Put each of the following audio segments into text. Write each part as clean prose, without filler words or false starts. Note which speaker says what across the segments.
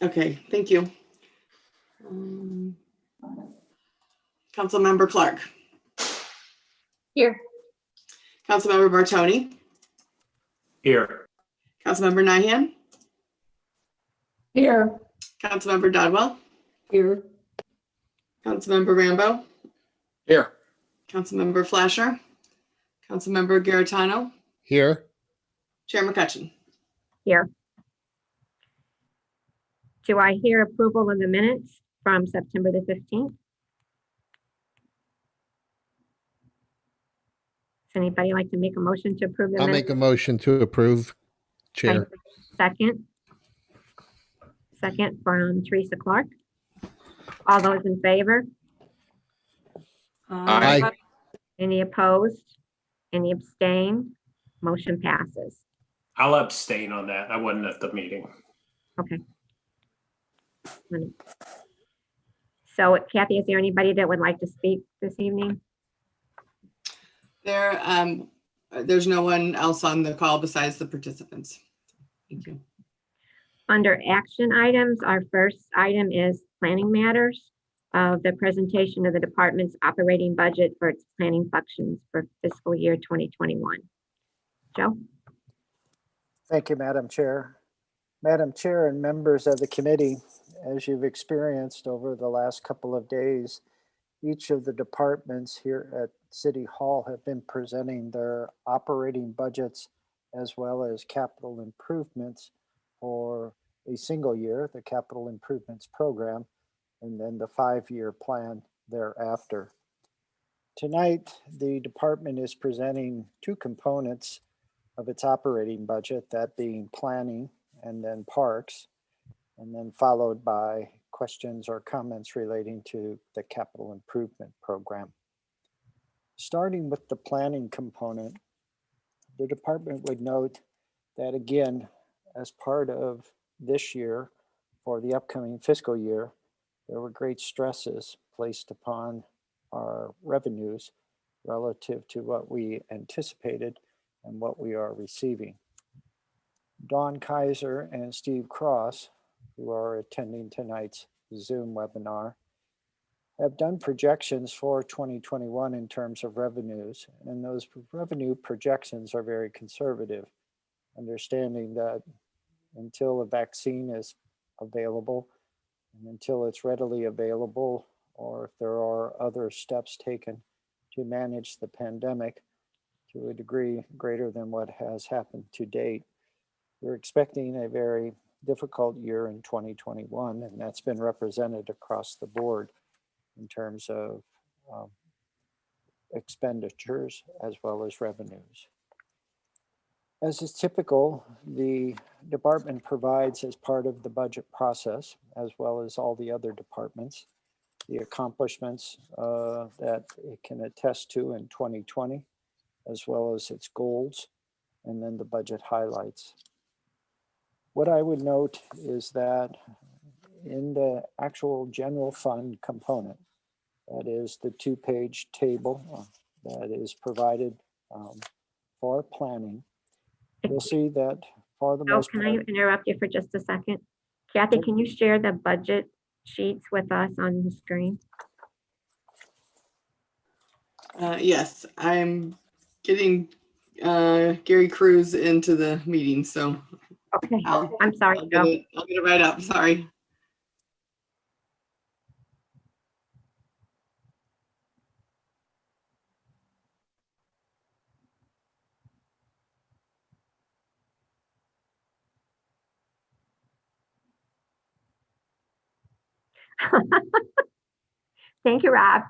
Speaker 1: Okay, thank you. Councilmember Clark.
Speaker 2: Here.
Speaker 1: Councilmember Bartoni.
Speaker 3: Here.
Speaker 1: Councilmember Nyhan.
Speaker 2: Here.
Speaker 1: Councilmember Dodwell.
Speaker 2: Here.
Speaker 1: Councilmember Rambo.
Speaker 3: Here.
Speaker 1: Councilmember Flasher. Councilmember Garitano.
Speaker 4: Here.
Speaker 1: Chair McCutcheon.
Speaker 2: Here. Do I hear approval of the minutes from September the 15th? Does anybody like to make a motion to approve the
Speaker 4: I'll
Speaker 2: minutes?
Speaker 4: make a motion to approve, Chair.
Speaker 2: Okay, Second. Second from Teresa Clark. All those in favor?
Speaker 4: Aye.
Speaker 2: Any opposed? Any abstain? Motion passes.
Speaker 3: I'll abstain on that. I wasn't at the meeting.
Speaker 2: Okay. So Kathy, is there anybody that would like to speak this evening?
Speaker 1: There's no one else on the call besides the participants. Thank you.
Speaker 2: Under action items, our first item is planning matters. The presentation of the department's operating budget for its planning functions for fiscal year 2021. Joe?
Speaker 5: Thank you, Madam Chair. Madam Chair and members of the committee, as you've experienced over the last couple of days, each of the departments here at City Hall have been presenting their operating budgets as well as capital improvements for a single year, the capital improvements program, and then the 5-year plan thereafter. Tonight, the department is presenting two components of its operating budget, that being planning and then parks, and then followed by questions or comments relating to the capital improvement program. Starting with the planning component, the department would note that again, as part of this year for the upcoming fiscal year, there were great stresses placed upon our revenues relative to what we anticipated and what we are receiving. Dawn Kaiser and Steve Cross, who are attending tonight's Zoom webinar, have done projections for 2021 in terms of revenues, and those revenue projections are very conservative, understanding that until a vaccine is available and until it's readily available, or if there are other steps taken to manage the pandemic to a degree greater than what has happened to date, we're expecting a very difficult year in 2021, and that's been represented across the board in terms of expenditures as well as revenues. As is typical, the department provides as part of the budget process, as well as all the other departments, the accomplishments that it can attest to in 2020, as well as its goals, and then the budget highlights. What I would note is that in the actual general fund component, that is the 2-page table that is provided for planning, you'll see that for the most
Speaker 2: Can
Speaker 5: part.
Speaker 2: I interrupt you for just a second? Kathy, can you share the budget sheets with us on the screen?
Speaker 1: Yes, I'm getting Gary Cruz into the meeting, so
Speaker 2: Okay,
Speaker 1: I'll
Speaker 2: I'm sorry, Joe.
Speaker 1: get it right up. Sorry.
Speaker 2: Thank you, Rob.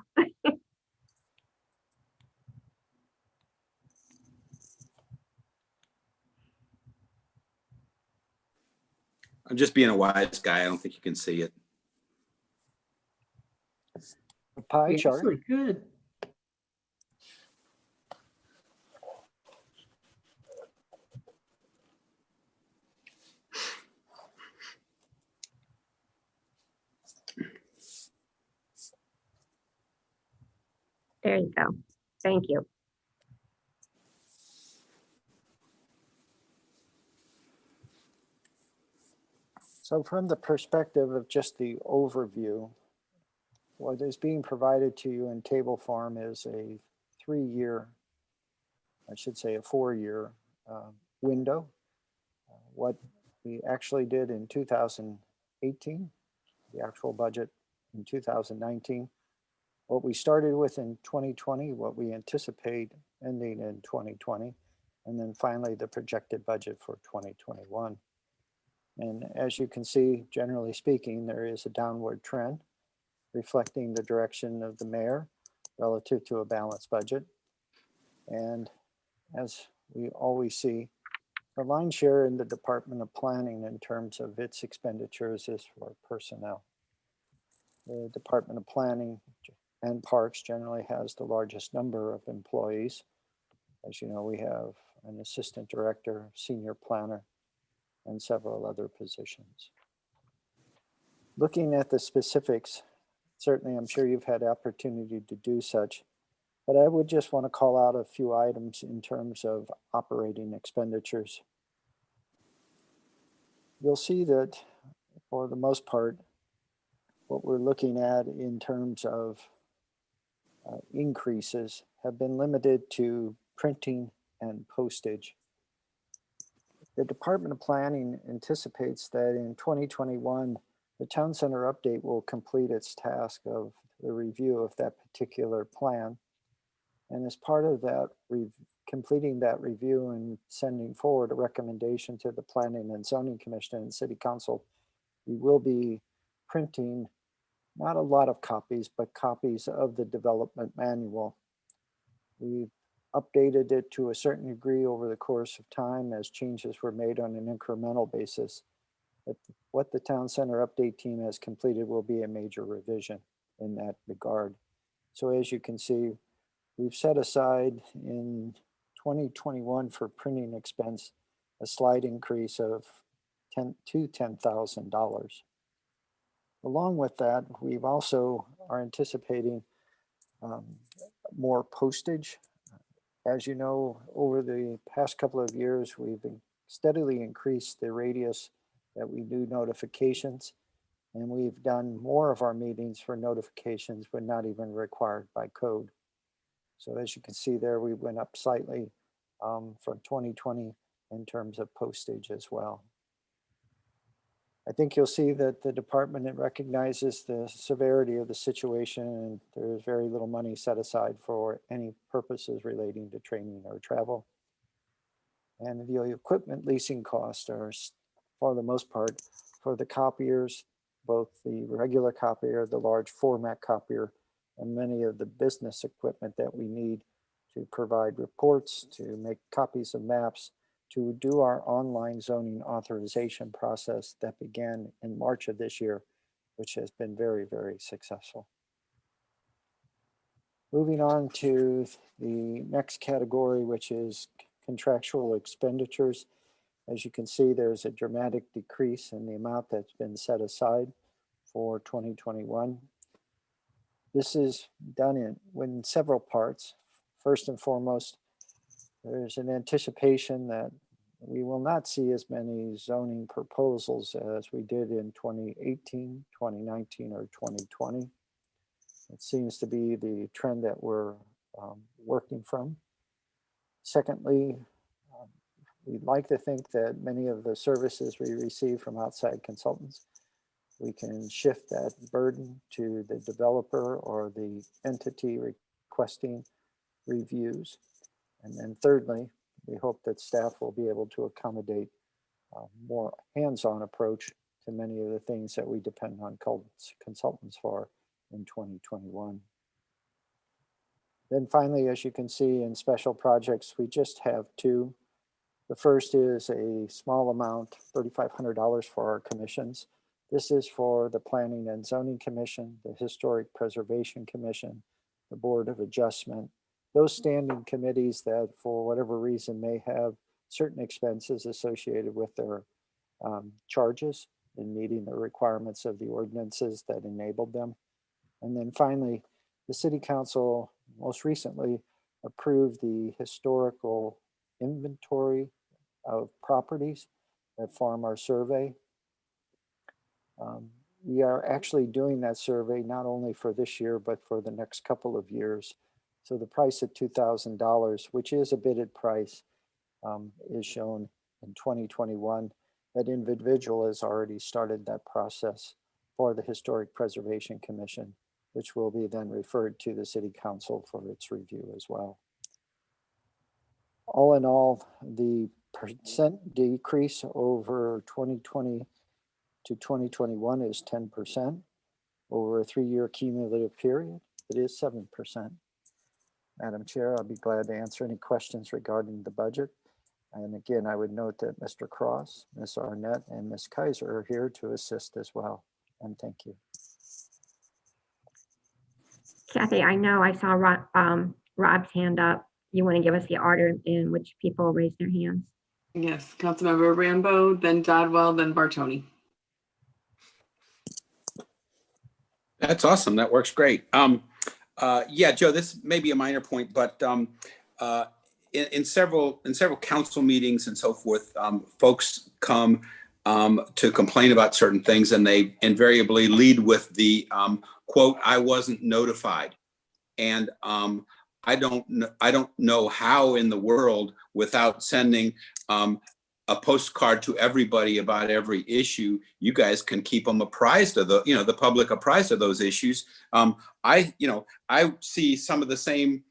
Speaker 6: I'm just being a wise guy. I don't think you can see it.
Speaker 5: A pie chart.
Speaker 7: Good.
Speaker 2: There you go. Thank you.
Speaker 5: So from the perspective of just the overview, what is being provided to you in table form is a 3-year, I should say a 4-year window. What we actually did in 2018, the actual budget in 2019, what we started with in 2020, what we anticipate ending in 2020, and then finally the projected budget for 2021. And as you can see, generally speaking, there is a downward trend reflecting the direction of the mayor relative to a balanced budget. And as we always see, the lion's share in the Department of Planning in terms of its expenditures is for personnel. The Department of Planning and Parks generally has the largest number of employees. As you know, we have an assistant director, senior planner, and several other positions. Looking at the specifics, certainly I'm sure you've had opportunity to do such, but I would just want to call out a few items in terms of operating expenditures. You'll see that for the most part, what we're looking at in terms of increases have been limited to printing and postage. The Department of Planning anticipates that in 2021, the Town Center update will complete its task of the review of that particular plan. And as part of that, completing that review and sending forward a recommendation to the Planning and Zoning Commission and City Council, we will be printing not a lot of copies, but copies of the development manual. We've updated it to a certain degree over the course of time as changes were made on an incremental basis. But what the Town Center update team has completed will be a major revision in that regard. So as you can see, we've set aside in 2021 for printing expense a slight increase of $10,000. Along with that, we've also are anticipating more postage. As you know, over the past couple of years, we've steadily increased the radius that we do notifications, and we've done more of our meetings for notifications when not even required by code. So as you can see there, we went up slightly from 2020 in terms of postage as well. I think you'll see that the department recognizes the severity of the situation, and there's very little money set aside for any purposes relating to training or travel. And the equipment leasing costs are, for the most part, for the copiers, both the regular copier, the large format copier, and many of the business equipment that we need to provide reports, to make copies of maps, to do our online zoning authorization process that began in March of this year, which has been very, very successful. Moving on to the next category, which is contractual expenditures. As you can see, there's a dramatic decrease in the amount that's been set aside for 2021. This is done in several parts. First and foremost, there's an anticipation that we will not see as many zoning proposals as we did in 2018, 2019, or 2020. It seems to be the trend that we're working from. Secondly, we'd like to think that many of the services we receive from outside consultants, we can shift that burden to the developer or the entity requesting reviews. And then thirdly, we hope that staff will be able to accommodate a more hands-on approach to many of the things that we depend on consultants for in 2021. Then finally, as you can see in special projects, we just have two. The first is a small amount, $3,500 for our commissions. This is for the Planning and Zoning Commission, the Historic Preservation Commission, the Board of Adjustment, those standing committees that for whatever reason may have certain expenses associated with their charges in meeting the requirements of the ordinances that enabled them. And then finally, the City Council most recently approved the historical inventory of properties that form our survey. We are actually doing that survey not only for this year, but for the next couple of years. So the price of $2,000, which is a bidded price, is shown in 2021. That individual has already started that process for the Historic Preservation Commission, which will be then referred to the City Council for its review as well. All in all, the percent decrease over 2020 to 2021 is 10%. Over a 3-year cumulative period, it is 7%. Madam Chair, I'll be glad to answer any questions regarding the budget. And again, I would note that Mr. Cross, Ms. Arnett, and Ms. Kaiser are here to assist as well. And thank you.
Speaker 2: Kathy, I know I saw Rob's hand up. You want to give us the order in which people raised their hands?
Speaker 1: Yes, Councilmember Rambo, then Dodwell, then Bartoni.
Speaker 6: That's awesome. That works great. Yeah, Joe, this may be a minor point, but in several council meetings and so forth, folks come to complain about certain things, and they invariably lead with the quote, "I wasn't notified." And I don't know how in the world, without sending a postcard to everybody about every issue, you guys can keep them apprised of the public apprised of those issues. I see some of the same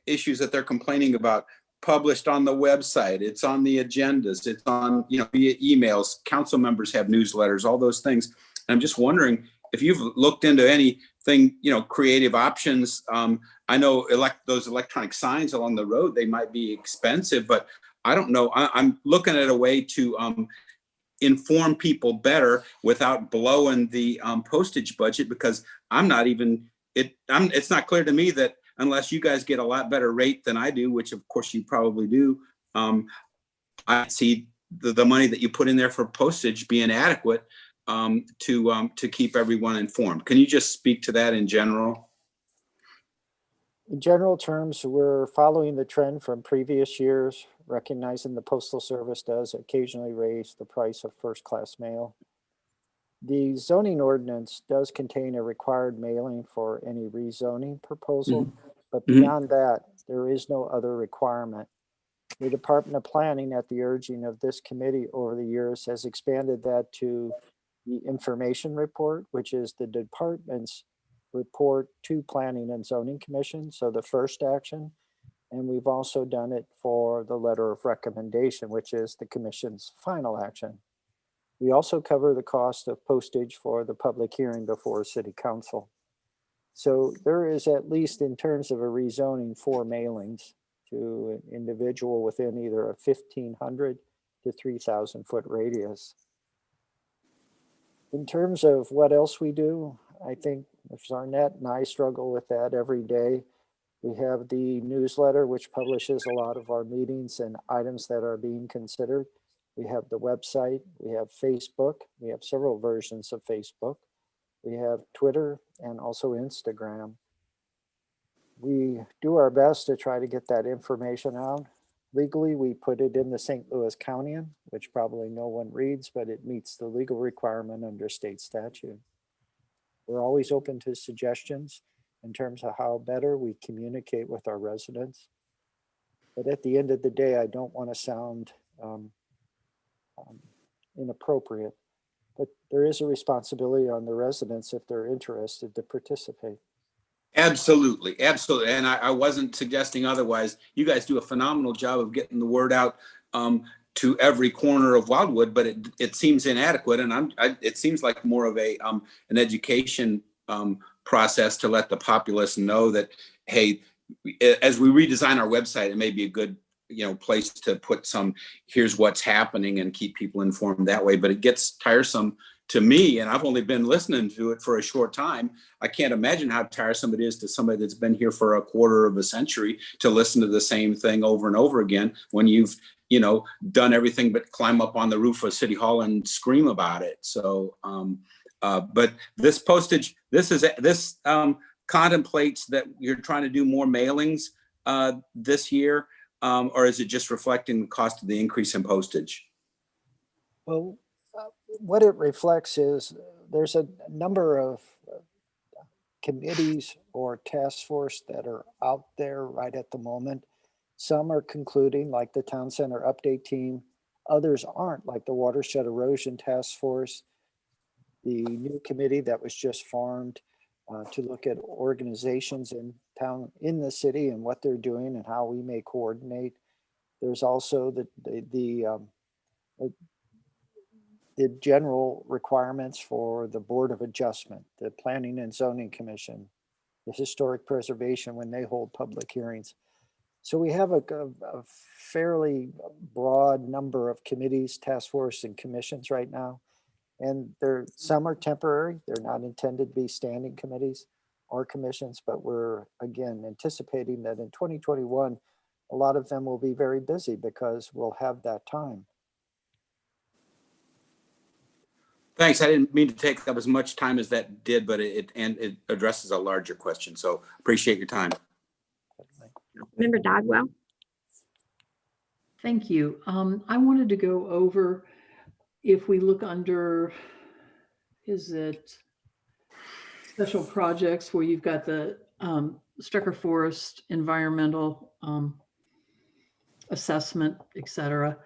Speaker 6: issues that they're complaining about published on the website. It's on the agendas. It's on, via emails. Council members have newsletters, all those things. And I'm just wondering if you've looked into anything, creative options. I know those electronic signs along the road, they might be expensive, but I don't know. I'm looking at a way to inform people better without blowing the postage budget, because it's not clear to me that unless you guys get a lot better rate than I do, which of course you probably do, I see the money that you put in there for postage being adequate to keep everyone informed. Can you just speak to that in general?
Speaker 5: In general terms, we're following the trend from previous years, recognizing the Postal Service does occasionally raise the price of first-class mail. The zoning ordinance does contain a required mailing for any rezoning proposal, but beyond that, there is no other requirement. The Department of Planning, at the urging of this committee over the years, has expanded that to the information report, which is the department's report to Planning and Zoning Commission, so the first action. And we've also done it for the letter of recommendation, which is the commission's final action. We also cover the cost of postage for the public hearing before City Council. So there is, at least in terms of a rezoning, 4 mailings to an individual within either a 1,500 to 3,000 foot radius. In terms of what else we do, I think Ms. Arnett and I struggle with that every day. We have the newsletter, which publishes a lot of our meetings and items that are being considered. We have the website, we have Facebook, we have several versions of Facebook. We have Twitter and also Instagram. We do our best to try to get that information out. Legally, we put it in the St. Louis Countian, which probably no one reads, but it meets the legal requirement under state statute. We're always open to suggestions in terms of how better we communicate with our residents. But at the end of the day, I don't want to sound inappropriate, but there is a responsibility on the residents if they're interested to participate.
Speaker 6: Absolutely. Absolutely. And I wasn't suggesting otherwise. You guys do a phenomenal job of getting the word out to every corner of Wildwood, but it seems inadequate. And it seems like more of an education process to let the populace know that, hey, as we redesign our website, it may be a good place to put some, here's what's happening, and keep people informed that way. But it gets tiresome to me, and I've only been listening to it for a short time. I can't imagine how tiresome it is to somebody that's been here for a quarter of a century to listen to the same thing over and over again when you've done everything but climb up on the roof of City Hall and scream about it. So but this postage, this contemplates that you're trying to do more mailings this year, or is it just reflecting the cost of the increase in postage?
Speaker 5: Well, what it reflects is there's a number of committees or task force that are out there right at the moment. Some are concluding, like the Town Center Update Team. Others aren't, like the Watershed Erosion Task Force, the new committee that was just formed to look at organizations in town, in the city, and what they're doing and how we may coordinate. There's also the general requirements for the Board of Adjustment, the Planning and Zoning Commission, the Historic Preservation when they hold public hearings. So we have a fairly broad number of committees, task force, and commissions right now. And some are temporary. They're not intended to be standing committees or commissions, but we're, again, anticipating that in 2021, a lot of them will be very busy because we'll have that time.
Speaker 6: Thanks. I didn't mean to take up as much time as that did, but it addresses a larger question. So appreciate your time.
Speaker 2: Member Dodwell.
Speaker 7: Thank you. I wanted to go over, if we look under, is it special projects where you've got the Strecker Forest environmental assessment, et cetera.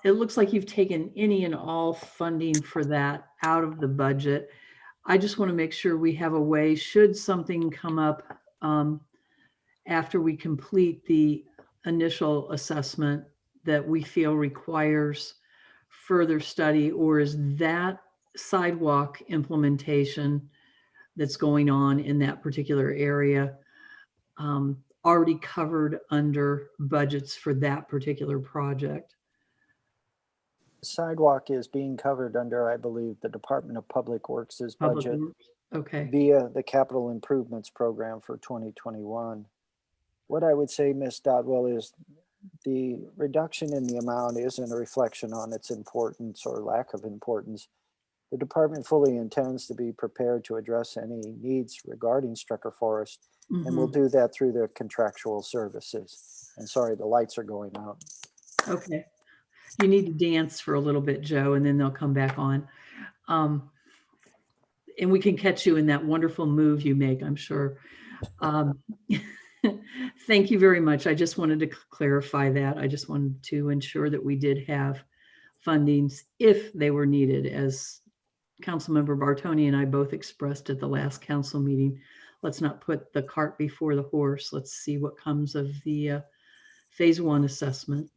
Speaker 7: It looks like you've taken any and all funding for that out of the budget. I just want to make sure we have a way, should something come up after we complete the initial assessment that we feel requires further study, or is that sidewalk implementation that's going on in that particular area already covered under budgets for that particular project?
Speaker 5: Sidewalk is being covered under, I believe, the Department of Public Works'
Speaker 7: Public
Speaker 5: budget
Speaker 7: Works. Okay.
Speaker 5: via the Capital Improvements Program for 2021. What I would say, Ms. Dodwell, is the reduction in the amount isn't a reflection on its importance or lack of importance. The department fully intends to be prepared to address any needs regarding Strecker Forest, and we'll do that through the contractual services. And sorry, the lights are going out.
Speaker 7: Okay. You need to dance for a little bit, Joe, and then they'll come back on. And we can catch you in that wonderful move you make, I'm sure. Thank you very much. I just wanted to clarify that. I just wanted to ensure that we did have fundings if they were needed, as Councilmember Bartoni and I both expressed at the last council meeting. Let's not put the cart before the horse. Let's see what comes of the phase 1 assessment.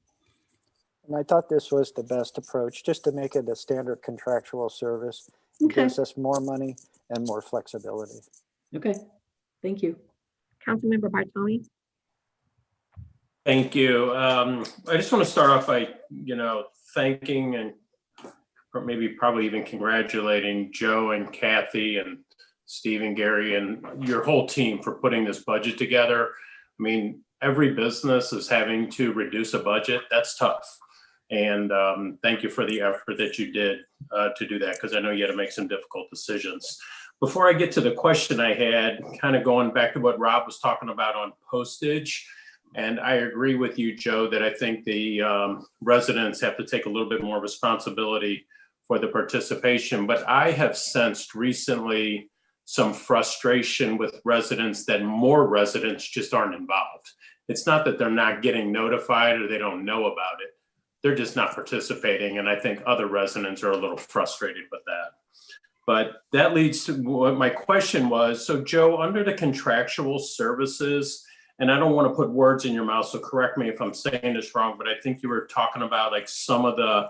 Speaker 5: And I thought this was the best approach, just to make it a standard contractual service. It
Speaker 7: Okay.
Speaker 5: gives us more money and more flexibility.
Speaker 7: Okay. Thank you.
Speaker 2: Councilmember Bartoni.
Speaker 3: Thank you. I just want to start off by, thanking and probably even congratulating Joe and Kathy and Steve and Gary and your whole team for putting this budget together. I mean, every business is having to reduce a budget. That's tough. And thank you for the effort that you did to do that, because I know you had to make some difficult decisions. Before I get to the question I had, kind of going back to what Rob was talking about on postage, and I agree with you, Joe, that I think the residents have to take a little bit more responsibility for the participation. But I have sensed recently some frustration with residents that more residents just aren't involved. It's not that they're not getting notified or they don't know about it. They're just not participating. And I think other residents are a little frustrated with that. But that leads to what my question was. So Joe, under the contractual services, and I don't want to put words in your mouth, so correct me if I'm saying this wrong, but I think you were talking about like some of the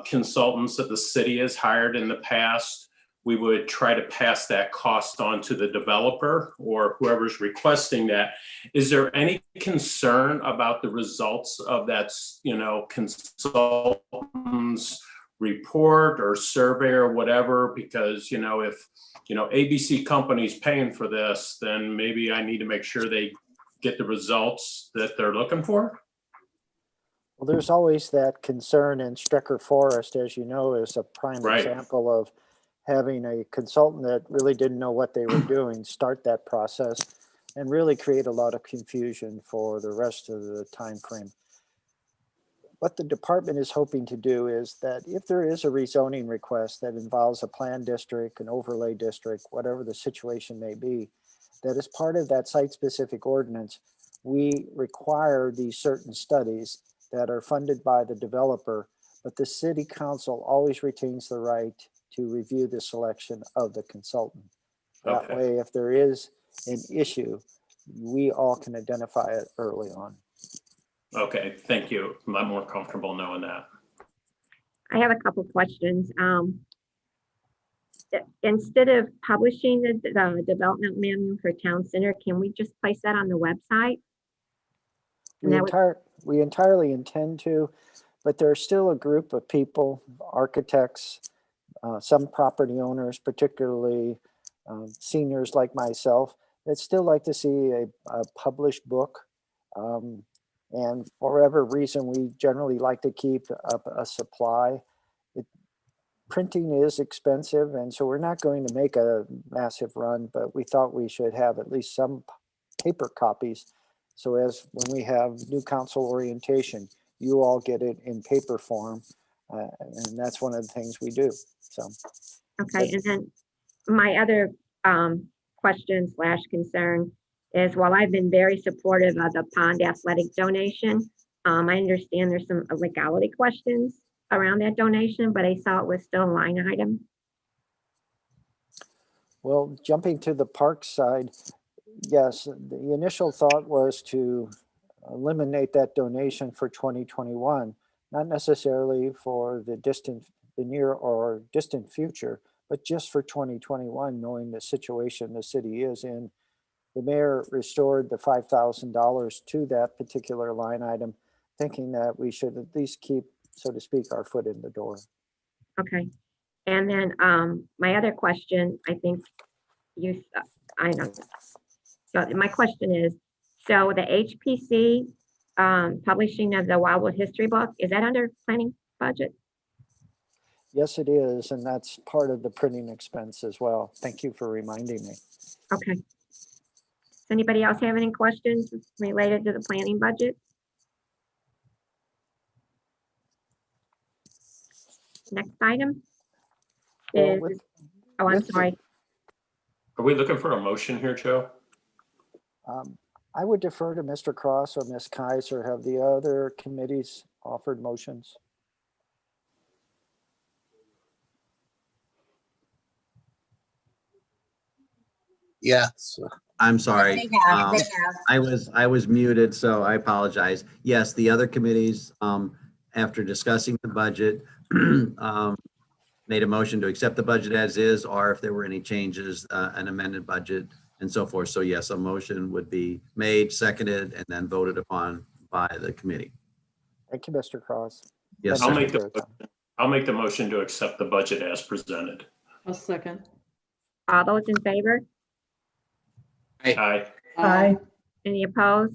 Speaker 3: consultants that the city has hired in the past. We would try to pass that cost on to the developer or whoever's requesting that. Is there any concern about the results of that, consultant's report or survey or whatever? Because, if, ABC company's paying for this, then maybe I need to make sure they get the results that they're looking for?
Speaker 5: Well, there's always that concern, and Strecker Forest, as you know, is a prime example of having a consultant that really didn't know what they were doing start that process and really create a lot of confusion for the rest of the time frame. what the department is hoping to do is that if there is a rezoning request that involves a planned district, an overlay district, whatever the situation may be, that as part of that site-specific ordinance, we require these certain studies that are funded by the developer, but the city council always retains the right to review the selection of the consultant. That
Speaker 3: Okay.
Speaker 5: way, if there is an issue, we all can identify it early on.
Speaker 3: Okay, thank you. I'm more comfortable knowing that.
Speaker 2: I have a couple questions. Instead of publishing the development manual for town center, can we just place that on the website? And that would,
Speaker 5: We entirely intend to, but there's still a group of people, architects, some property owners, particularly seniors like myself, that still like to see a published book. And for whatever reason, we generally like to keep up a supply. Printing is expensive, and so we're not going to make a massive run, but we thought we should have at least some paper copies. So as when we have new council orientation, you all get it in paper form. And that's one of the things we do. So,
Speaker 2: okay, and then my other question slash concern is, while I've been very supportive of the pond athletic donation, I understand there's some legality questions around that donation, but I saw it was still a line item.
Speaker 5: well, jumping to the park side, yes, the initial thought was to eliminate that donation for 2021, not necessarily for the near or distant future, but just for 2021, knowing the situation the city is in. The mayor restored the $5,000 to that particular line item, thinking that we should at least keep, so to speak, our foot in the door.
Speaker 2: Okay, and then my other question, I think I don't know. So my question is, so the HPC publishing of the Wildwood history book, is that under planning budget?
Speaker 5: Yes, it is, and that's part of the printing expense as well. Thank you for reminding me.
Speaker 2: Okay. Does anybody else have any questions related to the planning budget? Next item
Speaker 5: Well,
Speaker 2: is,
Speaker 5: with-
Speaker 2: oh, I'm
Speaker 5: with the-
Speaker 2: sorry.
Speaker 3: Are we looking for a motion here, Joe?
Speaker 5: I would defer to Mr. Cross or Ms. Kaiser. Have the other committees offered motions?
Speaker 8: Yes, I'm sorry.
Speaker 9: They have.
Speaker 8: I was muted, so I apologize. Yes, the other committees, after discussing the budget, made a motion to accept the budget as is, or if there were any changes, an amended budget and so forth. So yes, a motion would be made, seconded, and then voted upon by the committee.
Speaker 5: Thank you, Mr. Cross.
Speaker 8: Yes,
Speaker 3: I'll
Speaker 8: sir.
Speaker 3: make the motion to accept the budget as presented.
Speaker 7: A second.
Speaker 2: All those in favor?
Speaker 3: Aye.
Speaker 7: Aye.
Speaker 2: Any opposed?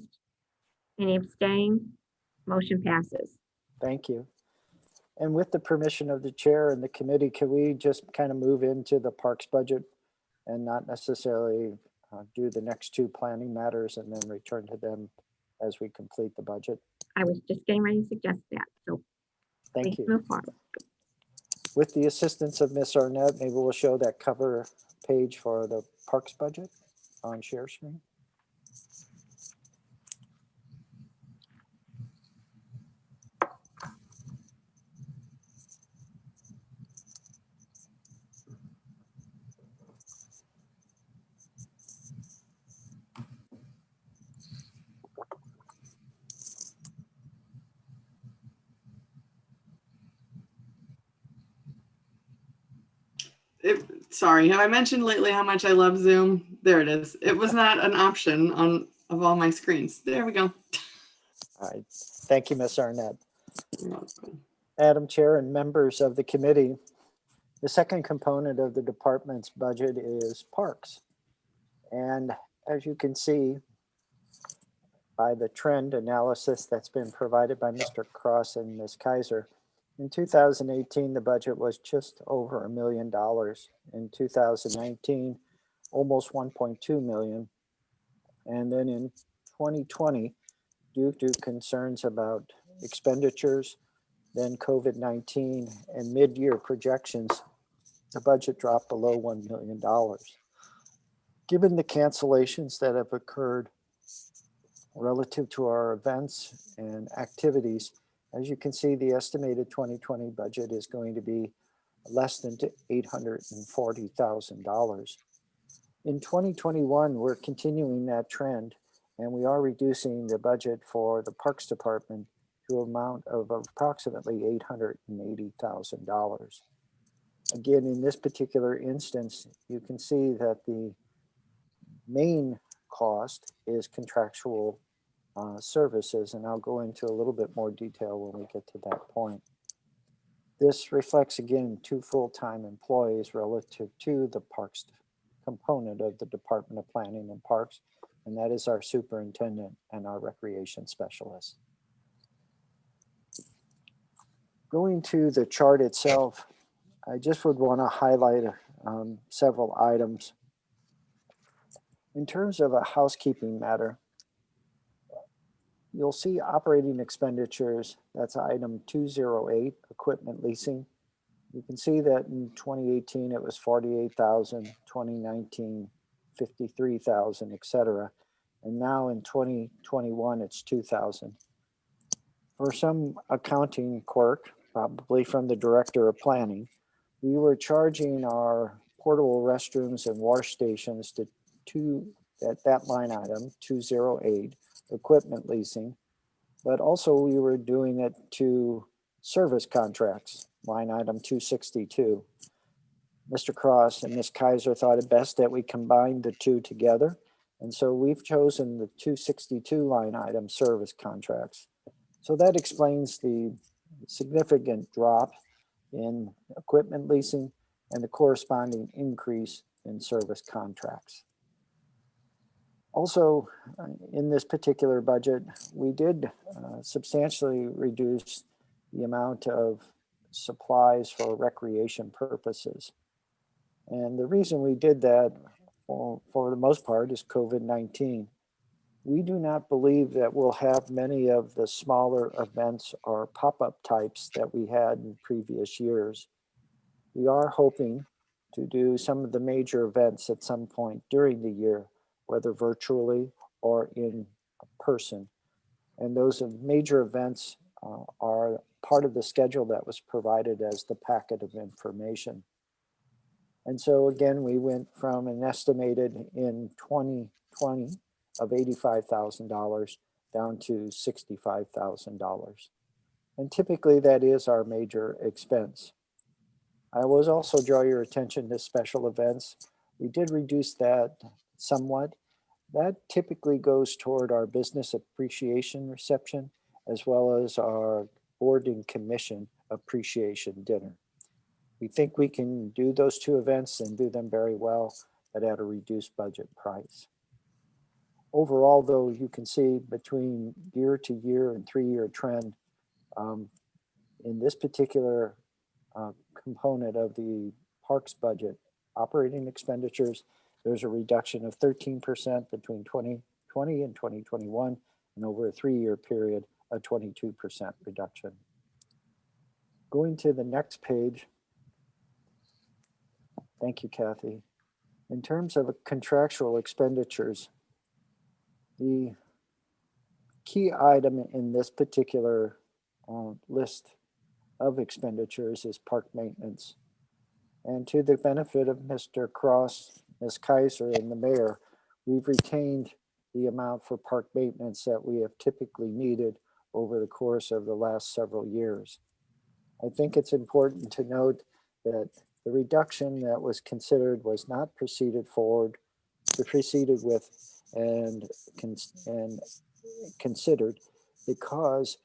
Speaker 2: Any abstain? Motion passes.
Speaker 5: Thank you. And with the permission of the chair and the committee, can we just kind of move into the parks budget and not necessarily do the next two planning matters and then return to them as we complete the budget?
Speaker 2: I was just getting ready to suggest that, so
Speaker 5: Thank
Speaker 2: please
Speaker 5: you.
Speaker 2: move forward.
Speaker 5: With the assistance of Ms. Arnett, maybe we'll show that cover page for the parks budget on share screen.
Speaker 1: Sorry, have I mentioned lately how much I love Zoom? There it is. It was not an option of all my screens. There we go.
Speaker 5: All right. Thank you, Ms. Arnett.
Speaker 1: You're welcome.
Speaker 5: Madam Chair and members of the committee, the second component of the department's budget is parks. And as you can see by the trend analysis that's been provided by Mr. Cross and Ms. Kaiser, in 2018, the budget was just over $1 million. In 2019, almost 1.2 million. And then in 2020, due to concerns about expenditures, then COVID-19 and mid-year projections, the budget dropped below $1 million. Given the cancellations that have occurred relative to our events and activities, as you can see, the estimated 2020 budget is going to be less than $840,000. In 2021, we're continuing that trend, and we are reducing the budget for the Parks Department to an amount of approximately $880,000. Again, in this particular instance, you can see that the main cost is contractual services, and I'll go into a little bit more detail when we get to that point. This reflects, again, 2 full-time employees relative to the Parks component of the Department of Planning and Parks, and that is our superintendent and our recreation specialist. Going to the chart itself, I just would want to highlight several items. In terms of a housekeeping matter, you'll see operating expenditures, that's item 208, equipment leasing. You can see that in 2018, it was 48,000, 2019, 53,000, et cetera. And now in 2021, it's 2,000. For some accounting quirk, probably from the director of planning, we were charging our portable restrooms and wash stations to that line item, 208, equipment leasing, but also we were doing it to service contracts, line item 262. Mr. Cross and Ms. Kaiser thought it best that we combined the two together. And so we've chosen the 262 line item service contracts. So that explains the significant drop in equipment leasing and the corresponding increase in service contracts. Also, in this particular budget, we did substantially reduce the amount of supplies for recreation purposes. And the reason we did that, for the most part, is COVID-19. We do not believe that we'll have many of the smaller events or pop-up types that we had in previous years. We are hoping to do some of the major events at some point during the year, whether virtually or in person. And those major events are part of the schedule that was provided as the packet of information. And so again, we went from an estimated in 2020 of $85,000 down to $65,000. And typically that is our major expense. I will also draw your attention to special events. We did reduce that somewhat. That typically goes toward our business appreciation reception, as well as our board and commission appreciation dinner. We think we can do those 2 events and do them very well, but at a reduced budget price. Overall, though, you can see between year to year and 3-year trend in this particular component of the parks budget, operating expenditures, there's a reduction of 13% between 2020 and 2021, and over a 3-year period, a 22% reduction. Going to the next page. Thank you, Kathy. In terms of contractual expenditures, the key item in this particular list of expenditures is park maintenance. And to the benefit of Mr. Cross, Ms. Kaiser, and the mayor, we've retained the amount for park maintenance that we have typically needed over the course of the last several years. I think it's important to note that the reduction that was considered was not proceeded with and considered because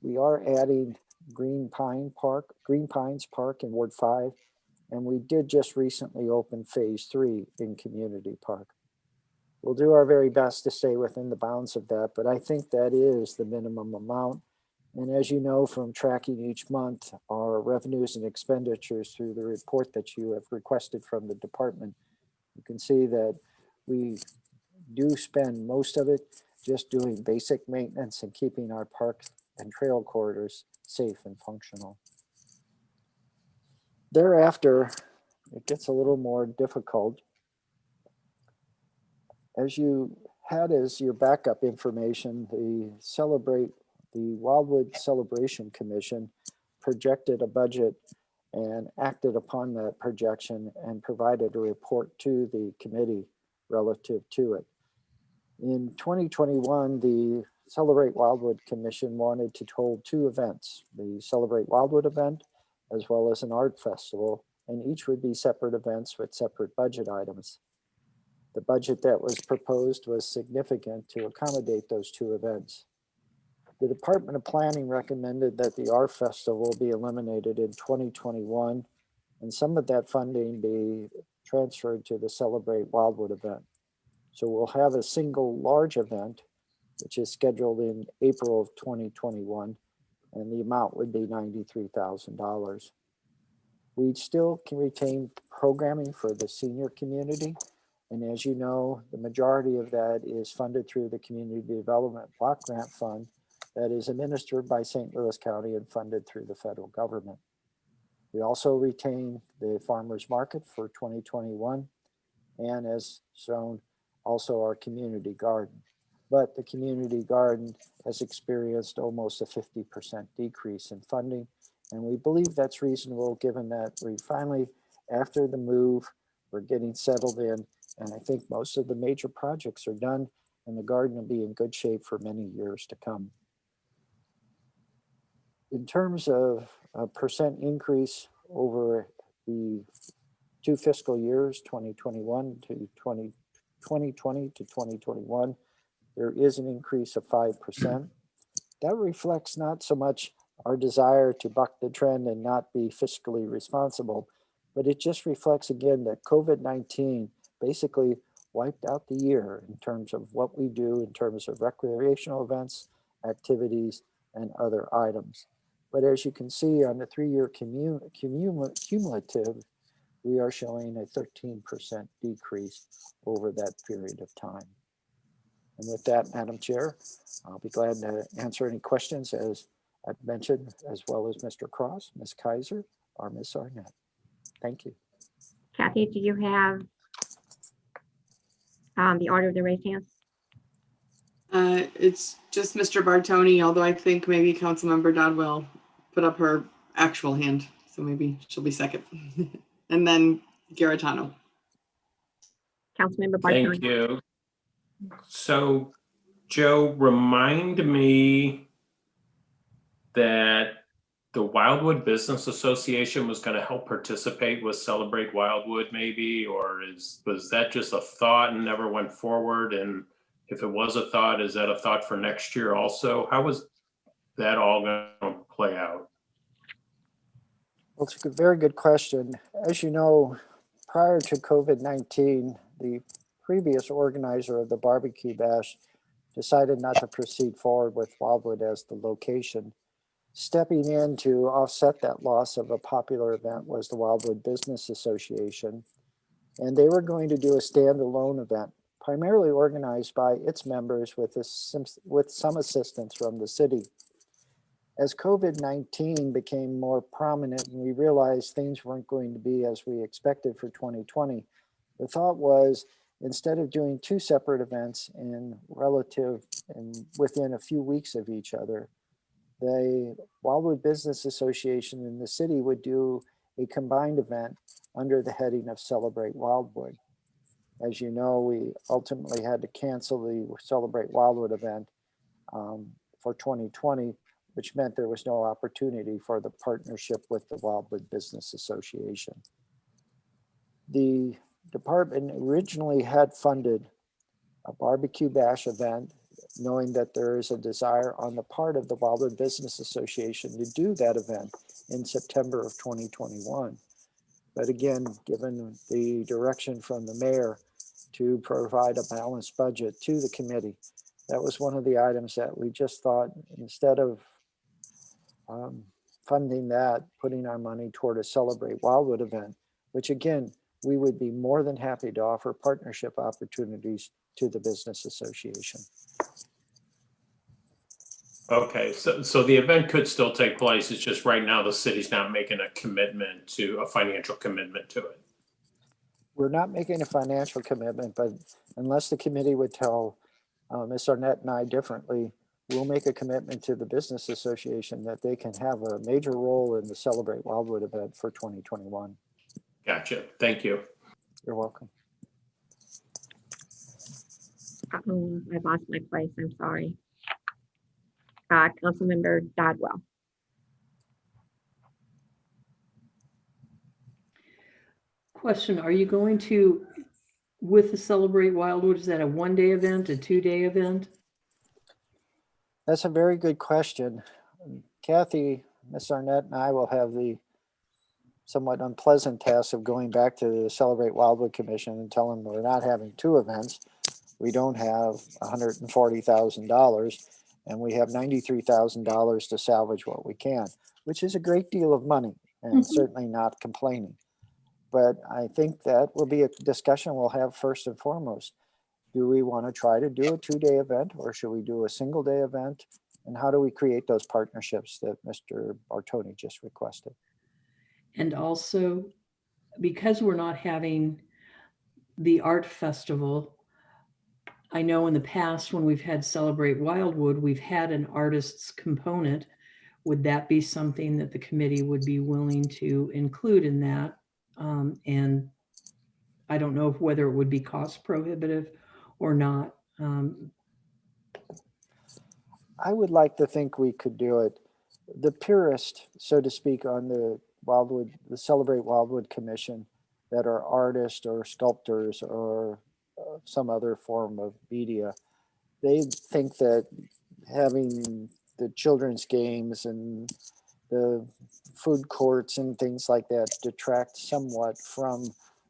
Speaker 5: we are adding Green Pines Park in Ward 5, and we did just recently open phase 3 in Community Park. We'll do our very best to stay within the bounds of that, but I think that is the minimum amount. And as you know, from tracking each month, our revenues and expenditures through the report that you have requested from the department, you can see that we do spend most of it just doing basic maintenance and keeping our parks and trail corridors safe and functional. Thereafter, it gets a little more difficult. As you had as your backup information, the Wildwood Celebration Commission projected a budget and acted upon that projection and provided a report to the committee relative to it. In 2021, the Celebrate Wildwood Commission wanted to hold two events, the Celebrate Wildwood event, as well as an art festival, and each would be separate events with separate budget items. The budget that was proposed was significant to accommodate those two events. The Department of Planning recommended that the art festival be eliminated in 2021, and some of that funding be transferred to the Celebrate Wildwood event. So we'll have a single large event, which is scheduled in April of 2021, and the amount would be $93,000. We still can retain programming for the senior community. And as you know, the majority of that is funded through the Community Development Block Grant Fund that is administered by St. Louis County and funded through the federal government. We also retain the farmers market for 2021, and as shown, also our community garden. But the community garden has experienced almost a 50% decrease in funding. And we believe that's reasonable given that we finally, after the move, we're getting settled in. And I think most of the major projects are done and the garden will be in good shape for many years to come. In terms of a percent increase over the two fiscal years, 2021 to 2020 to 2021, there is an increase of 5%. That reflects not so much our desire to buck the trend and not be fiscally responsible, but it just reflects again that COVID-19 basically wiped out the year in terms of what we do in terms of recreational events, activities, and other items. But as you can see on the 3-year cumulative, we are showing a 13% decrease over that period of time. And with that, Madam Chair, I'll be glad to answer any questions as I've mentioned, as well as Mr. Cross, Ms. Kaiser, or Ms. Arnett. Thank you.
Speaker 2: Kathy, do you have the order of the raised hands?
Speaker 1: It's just Mr. Bartoni, although I think maybe Councilmember Dodd will put up her actual hand. So maybe she'll be second. And then Garitano.
Speaker 2: Councilmember Bartoni.
Speaker 3: Thank you. So, Joe, remind me that the Wildwood Business Association was going to help participate with Celebrate Wildwood, maybe, or was that just a thought and never went forward? And if it was a thought, is that a thought for next year also? How was that all going to play out?
Speaker 5: Well, it's a very good question. As you know, prior to COVID-19, the previous organizer of the barbecue bash decided not to proceed forward with Wildwood as the location. Stepping in to offset that loss of a popular event was the Wildwood Business Association. And they were going to do a standalone event, primarily organized by its members with some assistance from the city. As COVID-19 became more prominent and we realized things weren't going to be as we expected for 2020, the thought was, instead of doing two separate events within a few weeks of each other, the Wildwood Business Association in the city would do a combined event under the heading of Celebrate Wildwood. As you know, we ultimately had to cancel the Celebrate Wildwood event for 2020, which meant there was no opportunity for the partnership with the Wildwood Business Association. The department originally had funded a barbecue bash event, knowing that there is a desire on the part of the Wildwood Business Association to do that event in September of 2021. But again, given the direction from the mayor to provide a balanced budget to the committee, that was one of the items that we just thought, instead of funding that, putting our money toward a Celebrate Wildwood event, which again, we would be more than happy to offer partnership opportunities to the business association.
Speaker 3: Okay, so the event could still take place. It's just right now the city's not making a financial commitment to it.
Speaker 5: We're not making a financial commitment, but unless the committee would tell Ms. Arnett and I differently, we'll make a commitment to the Business Association that they can have a major role in the Celebrate Wildwood event for 2021.
Speaker 3: Gotcha. Thank you.
Speaker 5: You're welcome.
Speaker 2: I lost my place. I'm sorry. Councilmember Dodwell.
Speaker 7: Question, are you going to, with the Celebrate Wildwood, is that a one-day event, a two-day event?
Speaker 5: That's a very good question. Kathy, Ms. Arnett, and I will have the somewhat unpleasant task of going back to the Celebrate Wildwood Commission and tell them we're not having two events. We don't have $140,000 and we have $93,000 to salvage what we can, which is a great deal of money and certainly not complaining. But I think that will be a discussion we'll have first and foremost. Do we want to try to do a two-day event or should we do a single-day event? And how do we create those partnerships that Mr. Bartoni just requested?
Speaker 7: And also, because we're not having the art festival, I know in the past when we've had Celebrate Wildwood, we've had an artist's component. Would that be something that the committee would be willing to include in that? And I don't know whether it would be cost prohibitive or not.
Speaker 5: I would like to think we could do it. The purist, so to speak, on the Wildwood, the Celebrate Wildwood Commission that are artists or sculptors or some other form of media, they think that having the children's games and the food courts and things like that detract somewhat from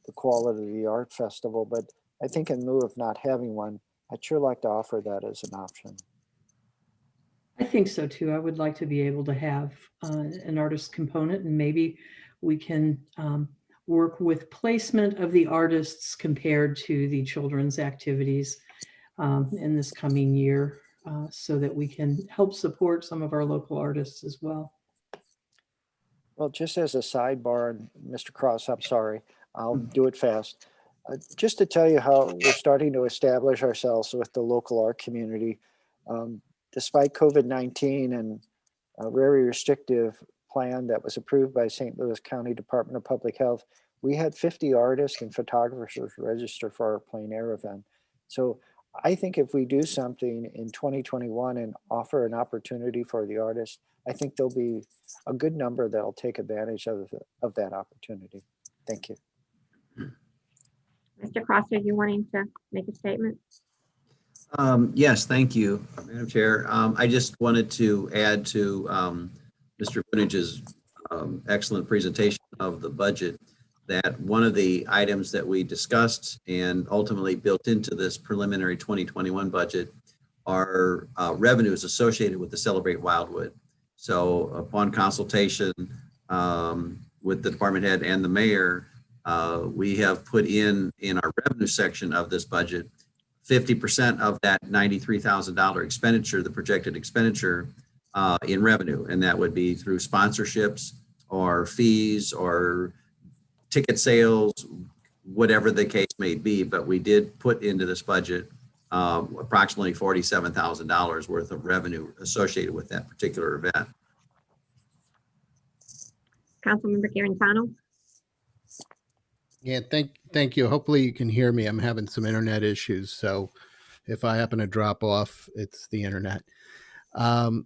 Speaker 5: the quality of the art festival. But I think in lieu of not having one, I'd sure like to offer that as an option.
Speaker 7: I think so too. I would like to be able to have an artist component, and maybe we can work with placement of the artists compared to the children's activities in this coming year so that we can help support some of our local artists as well.
Speaker 5: Well, just as a sidebar, and Mr. Cross, I'm sorry, I'll do it fast. Just to tell you how we're starting to establish ourselves with the local art community. Despite COVID-19 and a very restrictive plan that was approved by St. Louis County Department of Public Health, we had 50 artists and photographers register for our plein air event. So I think if we do something in 2021 and offer an opportunity for the artists, I think there'll be a good number that'll take advantage of that opportunity. Thank you.
Speaker 2: Mr. Cross, are you wanting to make a statement?
Speaker 8: Yes, thank you, Madam Chair. I just wanted to add to Mr. Funage's excellent presentation of the budget that one of the items that we discussed and ultimately built into this preliminary 2021 budget are revenues associated with the Celebrate Wildwood. So upon consultation with the department head and the mayor, we have put in our revenue section of this budget 50% of that $93,000 expenditure, the projected expenditure in revenue. And that would be through sponsorships or fees or ticket sales, whatever the case may be. But we did put into this budget approximately $47,000 worth of revenue associated with that particular event.
Speaker 2: Councilmember Garantano?
Speaker 4: Yeah, thank you. Hopefully you can hear me. I'm having some internet issues, so if I happen to drop off, it's the internet.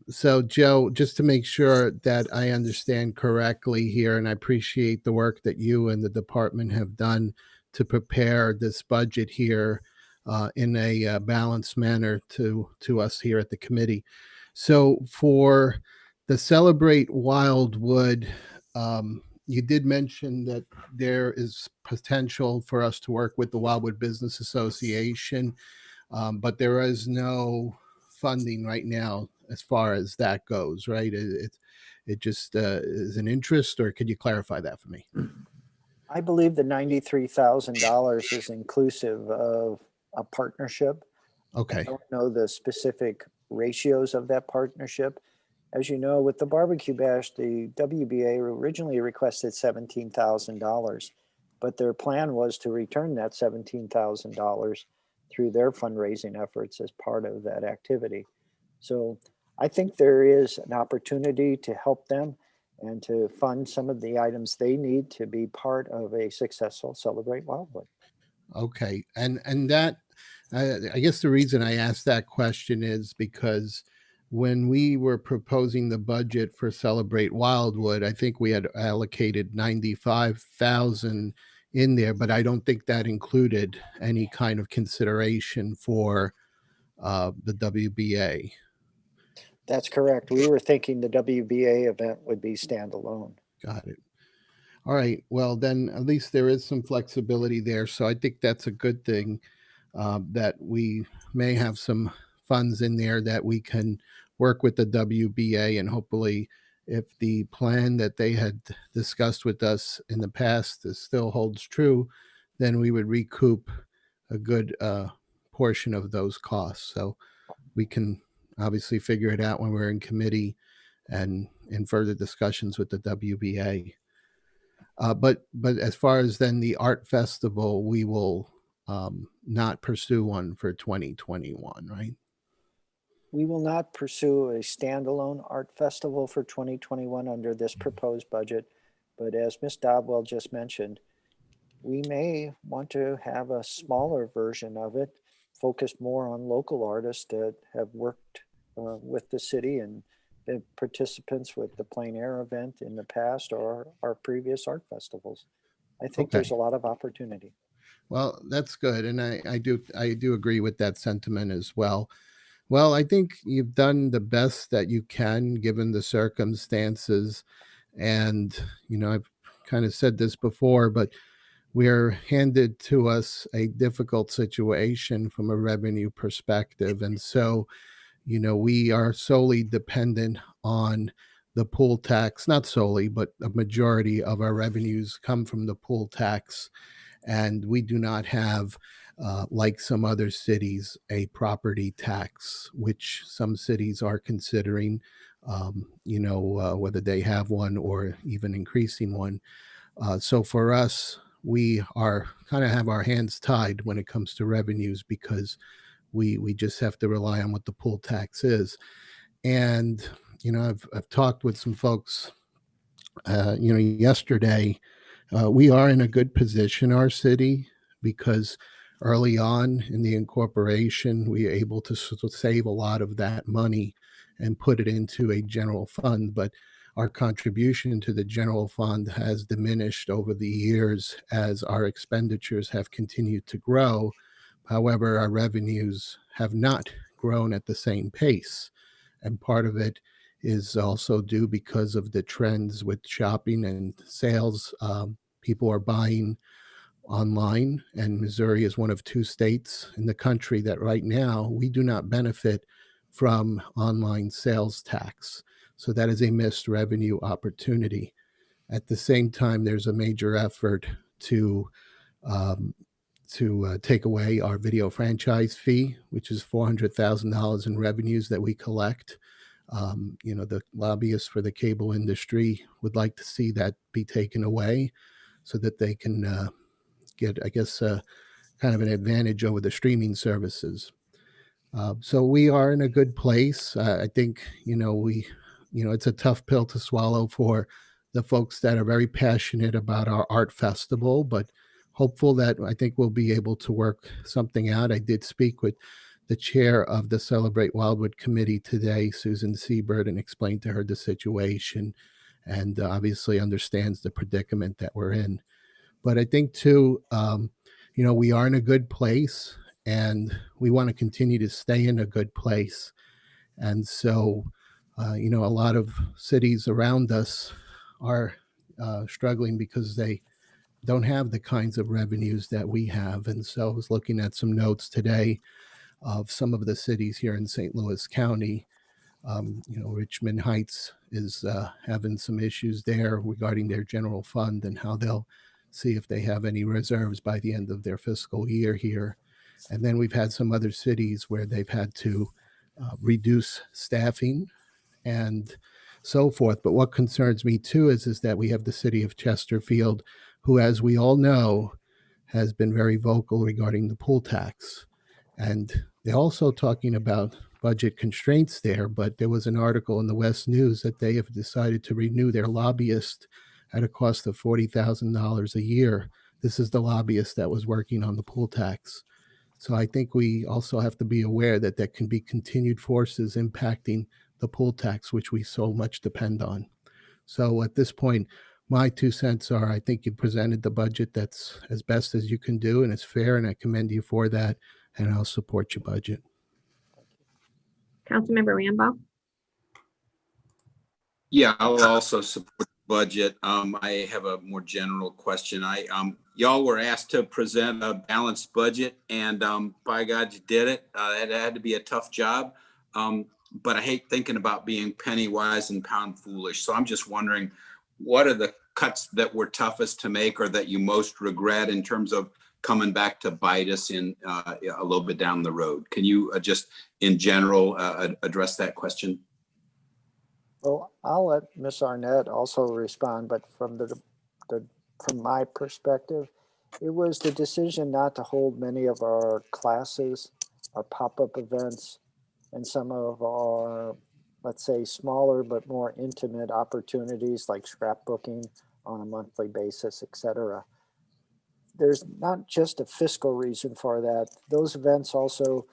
Speaker 4: So Joe, just to make sure that I understand correctly here, and I appreciate the work that you and the department have done to prepare this budget here in a balanced manner to us here at the committee. So for the Celebrate Wildwood, you did mention that there is potential for us to work with the Wildwood Business Association, but there is no funding right now as far as that goes, right? It just is an interest, or could you clarify that for me?
Speaker 5: I believe the $93,000 is inclusive of a partnership.
Speaker 4: Okay.
Speaker 5: I don't know the specific ratios of that partnership. As you know, with the barbecue bash, the WBA originally requested $17,000, but their plan was to return that $17,000 through their fundraising efforts as part of that activity. So I think there is an opportunity to help them and to fund some of the items they need to be part of a successful Celebrate Wildwood.
Speaker 4: Okay, and that I guess the reason I asked that question is because when we were proposing the budget for Celebrate Wildwood, I think we had allocated 95,000 in there, but I don't think that included any kind of consideration for the WBA.
Speaker 5: That's correct. We were thinking the WBA event would be standalone.
Speaker 4: Got it. All right. Well, then at least there is some flexibility there. So I think that's a good thing, that we may have some funds in there that we can work with the WBA, and hopefully, if the plan that they had discussed with us in the past still holds true, then we would recoup a good portion of those costs. So we can obviously figure it out when we're in committee and in further discussions with the WBA. But as far as then the art festival, we will not pursue one for 2021, right?
Speaker 5: We will not pursue a standalone art festival for 2021 under this proposed budget. But as Ms. Dodwell just mentioned, we may want to have a smaller version of it, focused more on local artists that have worked with the city and been participants with the plein air event in the past or our previous art festivals. I think
Speaker 4: Okay.
Speaker 5: there's a lot of opportunity.
Speaker 4: Well, that's good, and I do agree with that sentiment as well. Well, I think you've done the best that you can given the circumstances, and I've kind of said this before, but we're handed to us a difficult situation from a revenue perspective, and so we are solely dependent on the pool tax. Not solely, but a majority of our revenues come from the pool tax. And we do not have, like some other cities, a property tax, which some cities are considering, whether they have one or even increasing one. So for us, we are kind of have our hands tied when it comes to revenues, because we just have to rely on what the pool tax is. And I've talked with some folks yesterday. We are in a good position, our city, because early on in the incorporation we were able to sort of save a lot of that money and put it into a general fund. But our contribution to the general fund has diminished over the years as our expenditures have continued to grow. However, our revenues have not grown at the same pace. And part of it is also due because of the trends with shopping and sales. People are buying online, and Missouri is one of 2 states in the country that right now we do not benefit from online sales tax. So that is a missed revenue opportunity. At the same time, there's a major effort to take away our video franchise fee, which is $400,000 in revenues that we collect. The lobbyists for the cable industry would like to see that be taken away so that they can get, I guess, kind of an advantage over the streaming services. So we are in a good place. I think, it's a tough pill to swallow for the folks that are very passionate about our art festival, but hopeful that I think we'll be able to work something out. I did speak with the chair of the Celebrate Wildwood committee today, Susan Siebert, and explained to her the situation, and obviously understands the predicament that we're in. But I think too, we are in a good place, and we want to continue to stay in a good place. And so, a lot of cities around us are struggling because they don't have the kinds of revenues that we have. And so I was looking at some notes today of some of the cities here in St. Louis County. Richmond Heights is having some issues there regarding their general fund and how they'll see if they have any reserves by the end of their fiscal year here. And then we've had some other cities where they've had to reduce staffing and so forth. But what concerns me too is that we have the city of Chesterfield, who, as we all know, has been very vocal regarding the pool tax. And they're also talking about budget constraints there, but there was an article in the West News that they have decided to renew their lobbyist at a cost of $40,000 a year. This is the lobbyist that was working on the pool tax. So I think we also have to be aware that there can be continued forces impacting the pool tax, which we so much depend on. So at this point, my 2 cents are, I think you presented the budget that's as best as you can do, and it's fair, and I commend you for that, and I'll support your budget.
Speaker 2: Councilmember Rambo?
Speaker 6: Yeah, I'll also support the budget. I have a more general question. Y'all were asked to present a balanced budget, and by God, you did it. It had to be a tough job, but I hate thinking about being penny wise and pound foolish. So I'm just wondering, what are the cuts that were toughest to make, or that you most regret in terms of coming back to bite us in a little bit down the road? Can you just, in general, address that question?
Speaker 5: Well, I'll let Ms. Arnett also respond, but from from my perspective, it was the decision not to hold many of our classes, our pop-up events, and some of our, let's say, smaller but more intimate opportunities like scrapbooking on a monthly basis, etc. There's not just a fiscal reason for that. Those events also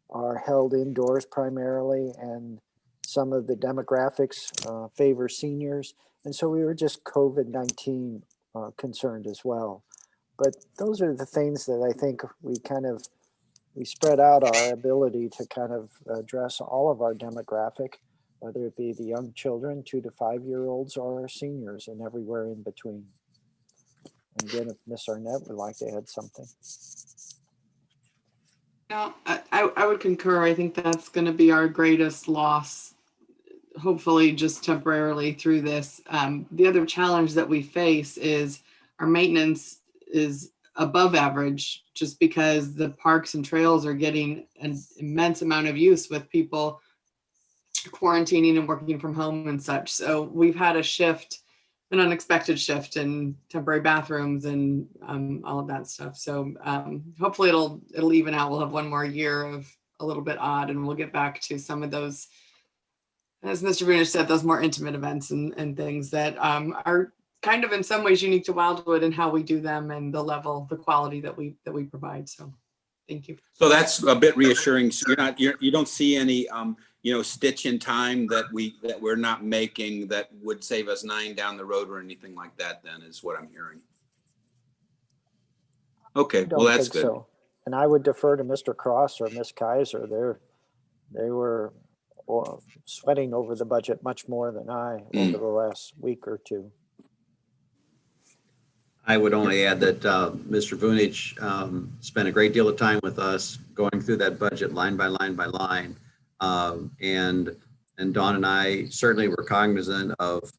Speaker 5: are held indoors primarily, and some of the demographics favor seniors. And so we were just COVID-19 concerned as well. But those are the things that I think we spread out our ability to kind of address all of our demographic, whether it be the young children, 2 to 5 year olds, or our seniors, and everywhere in between. And again, if Ms. Arnett would like to add something.
Speaker 1: No, I would concur. I think that's going to be our greatest loss, hopefully just temporarily through this. The other challenge that we face is our maintenance is above average, just because the parks and trails are getting an immense amount of use with people quarantining and working from home and such. So we've had a shift, an unexpected shift in temporary bathrooms and all of that stuff. So hopefully it'll even out. We'll have one more year of a little bit odd, and we'll get back to some of those, as Mr. Vunish said, those more intimate events and things that are kind of in some ways unique to Wildwood and how we do them and the level, the quality that we provide. So thank you.
Speaker 6: So that's a bit reassuring. So you don't see any stitch in time that we're not making that would save us 9 down the road or anything like that, then, is what I'm hearing. Okay, well, that's good. So.
Speaker 5: And I would defer to Mr. Cross or Ms. Kaiser. They were sweating over the budget much more than I over the last week or two.
Speaker 8: I would only add that Mr. Vunich spent a great deal of time with us going through that budget line by line by line. And Dawn and I certainly were cognizant of,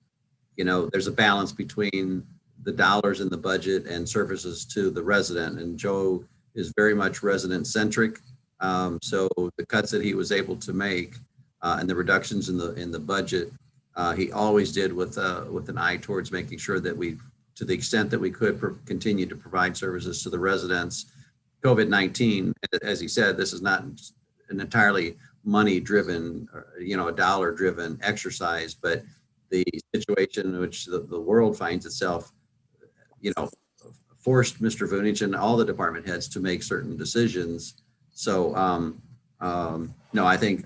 Speaker 8: there's a balance between the dollars in the budget and services to the resident. And Joe is very much resident centric. So the cuts that he was able to make and the reductions in the budget, he always did with an eye towards making sure that we, to the extent that we could, continue to provide services to the residents. COVID-19, as he said, this is not an entirely money-driven, a dollar-driven exercise, but the situation in which the world finds itself, forced Mr. Vunich and all the department heads to make certain decisions. So, no, I think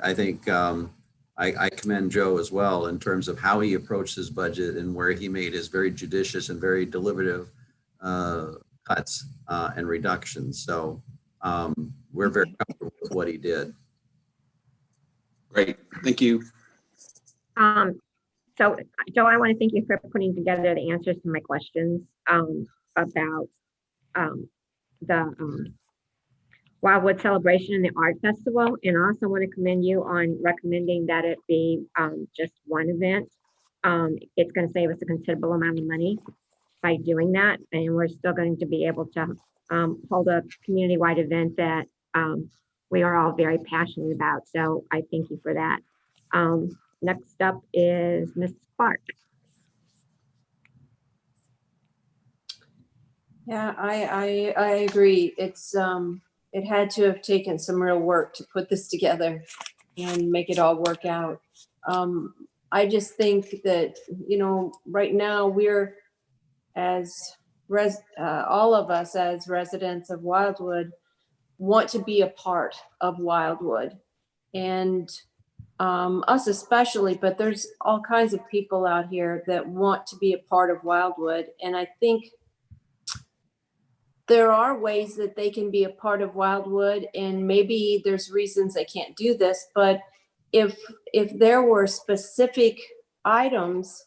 Speaker 8: I commend Joe as well in terms of how he approached his budget and where he made his very judicious and very deliberative cuts and reductions. So we're very comfortable with what he did.
Speaker 6: Great, thank you.
Speaker 2: So Joe, I want to thank you for putting together the answers to my questions about the Wildwood Celebration and the Art Festival. And I also want to commend you on recommending that it be just one event. It's going to save us a considerable amount of money by doing that. And we're still going to be able to hold a community-wide event that we are all very passionate about. So I thank you for that. Next up is Ms. Clark.
Speaker 9: Yeah, I agree. It had to have taken some real work to put this together and make it all work out. I just think that, right now we're all of us as residents of Wildwood want to be a part of Wildwood, and us especially, but there's all kinds of people out here that want to be a part of Wildwood. And I think there are ways that they can be a part of Wildwood, and maybe there's reasons they can't do this, but if there were specific items,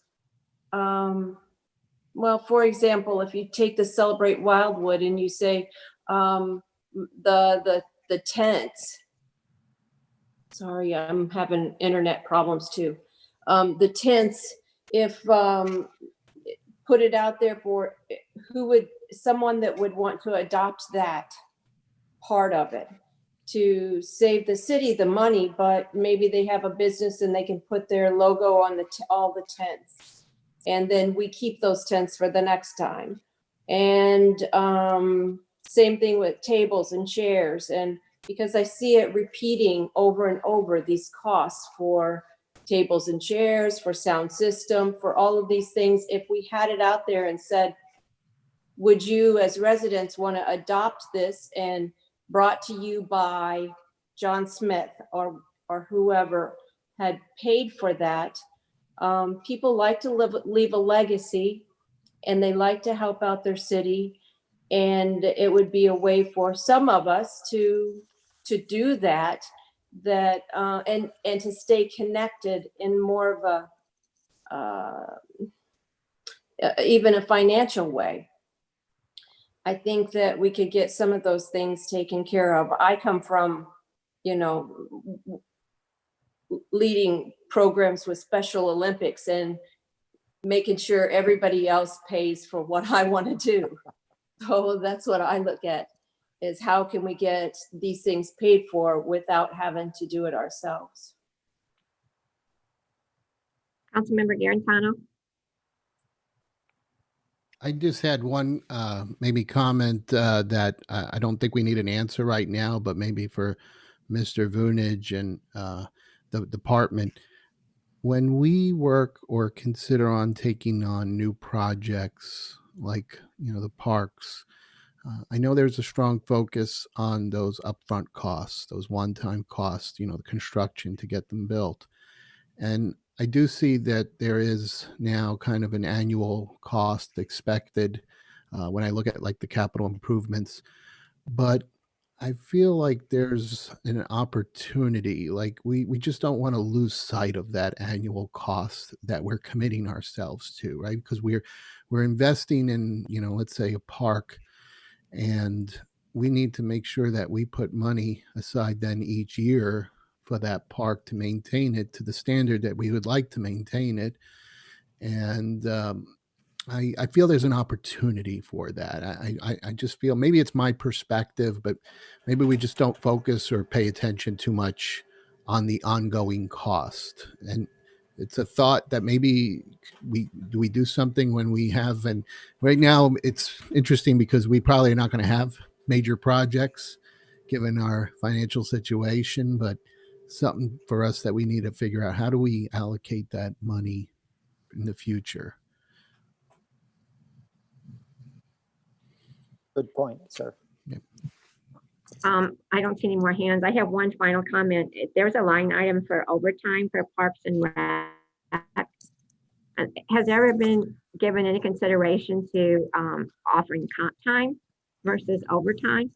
Speaker 9: well, for example, if you take the Celebrate Wildwood and you say the tents, sorry, I'm having internet problems too. The tents, if put it out there for someone that would want to adopt that part of it to save the city the money, but maybe they have a business and they can put their logo on all the tents. And then we keep those tents for the next time. And same thing with tables and chairs. And because I see it repeating over and over, these costs for tables and chairs, for sound system, for all of these things, if we had it out there and said, would you as residents want to adopt this and brought to you by John Smith or whoever had paid for that? People like to leave a legacy, and they like to help out their city. And it would be a way for some of us to do that and to stay connected in more of even a financial way. I think that we could get some of those things taken care of. I come from, leading programs with Special Olympics and making sure everybody else pays for what I want to do. So that's what I look at, is how can we get these things paid for without having to do it ourselves?
Speaker 2: Councilmember Garantano.
Speaker 4: I just had one maybe comment that I don't think we need an answer right now, but maybe for Mr. Vunich and the department. When we work or consider on taking on new projects like, the parks, I know there's a strong focus on those upfront costs, those one-time costs, the construction to get them built. And I do see that there is now kind of an annual cost expected when I look at like the capital improvements. But I feel like there's an opportunity, like we just don't want to lose sight of that annual cost that we're committing ourselves to, right? Because we're investing in, let's say a park, and we need to make sure that we put money aside then each year for that park to maintain it to the standard that we would like to maintain it. And I feel there's an opportunity for that. I just feel maybe it's my perspective, but maybe we just don't focus or pay attention too much on the ongoing cost. And it's a thought that maybe we do something when we have, and right now it's interesting because we probably are not going to have major projects given our financial situation, but something for us that we need to figure out, how do we allocate that money in the future?
Speaker 5: Good point, sir.
Speaker 2: I don't see any more hands. I have one final comment. There's a line item for overtime for Parks and Rec. Has there ever been given any consideration to offering comp time versus overtime?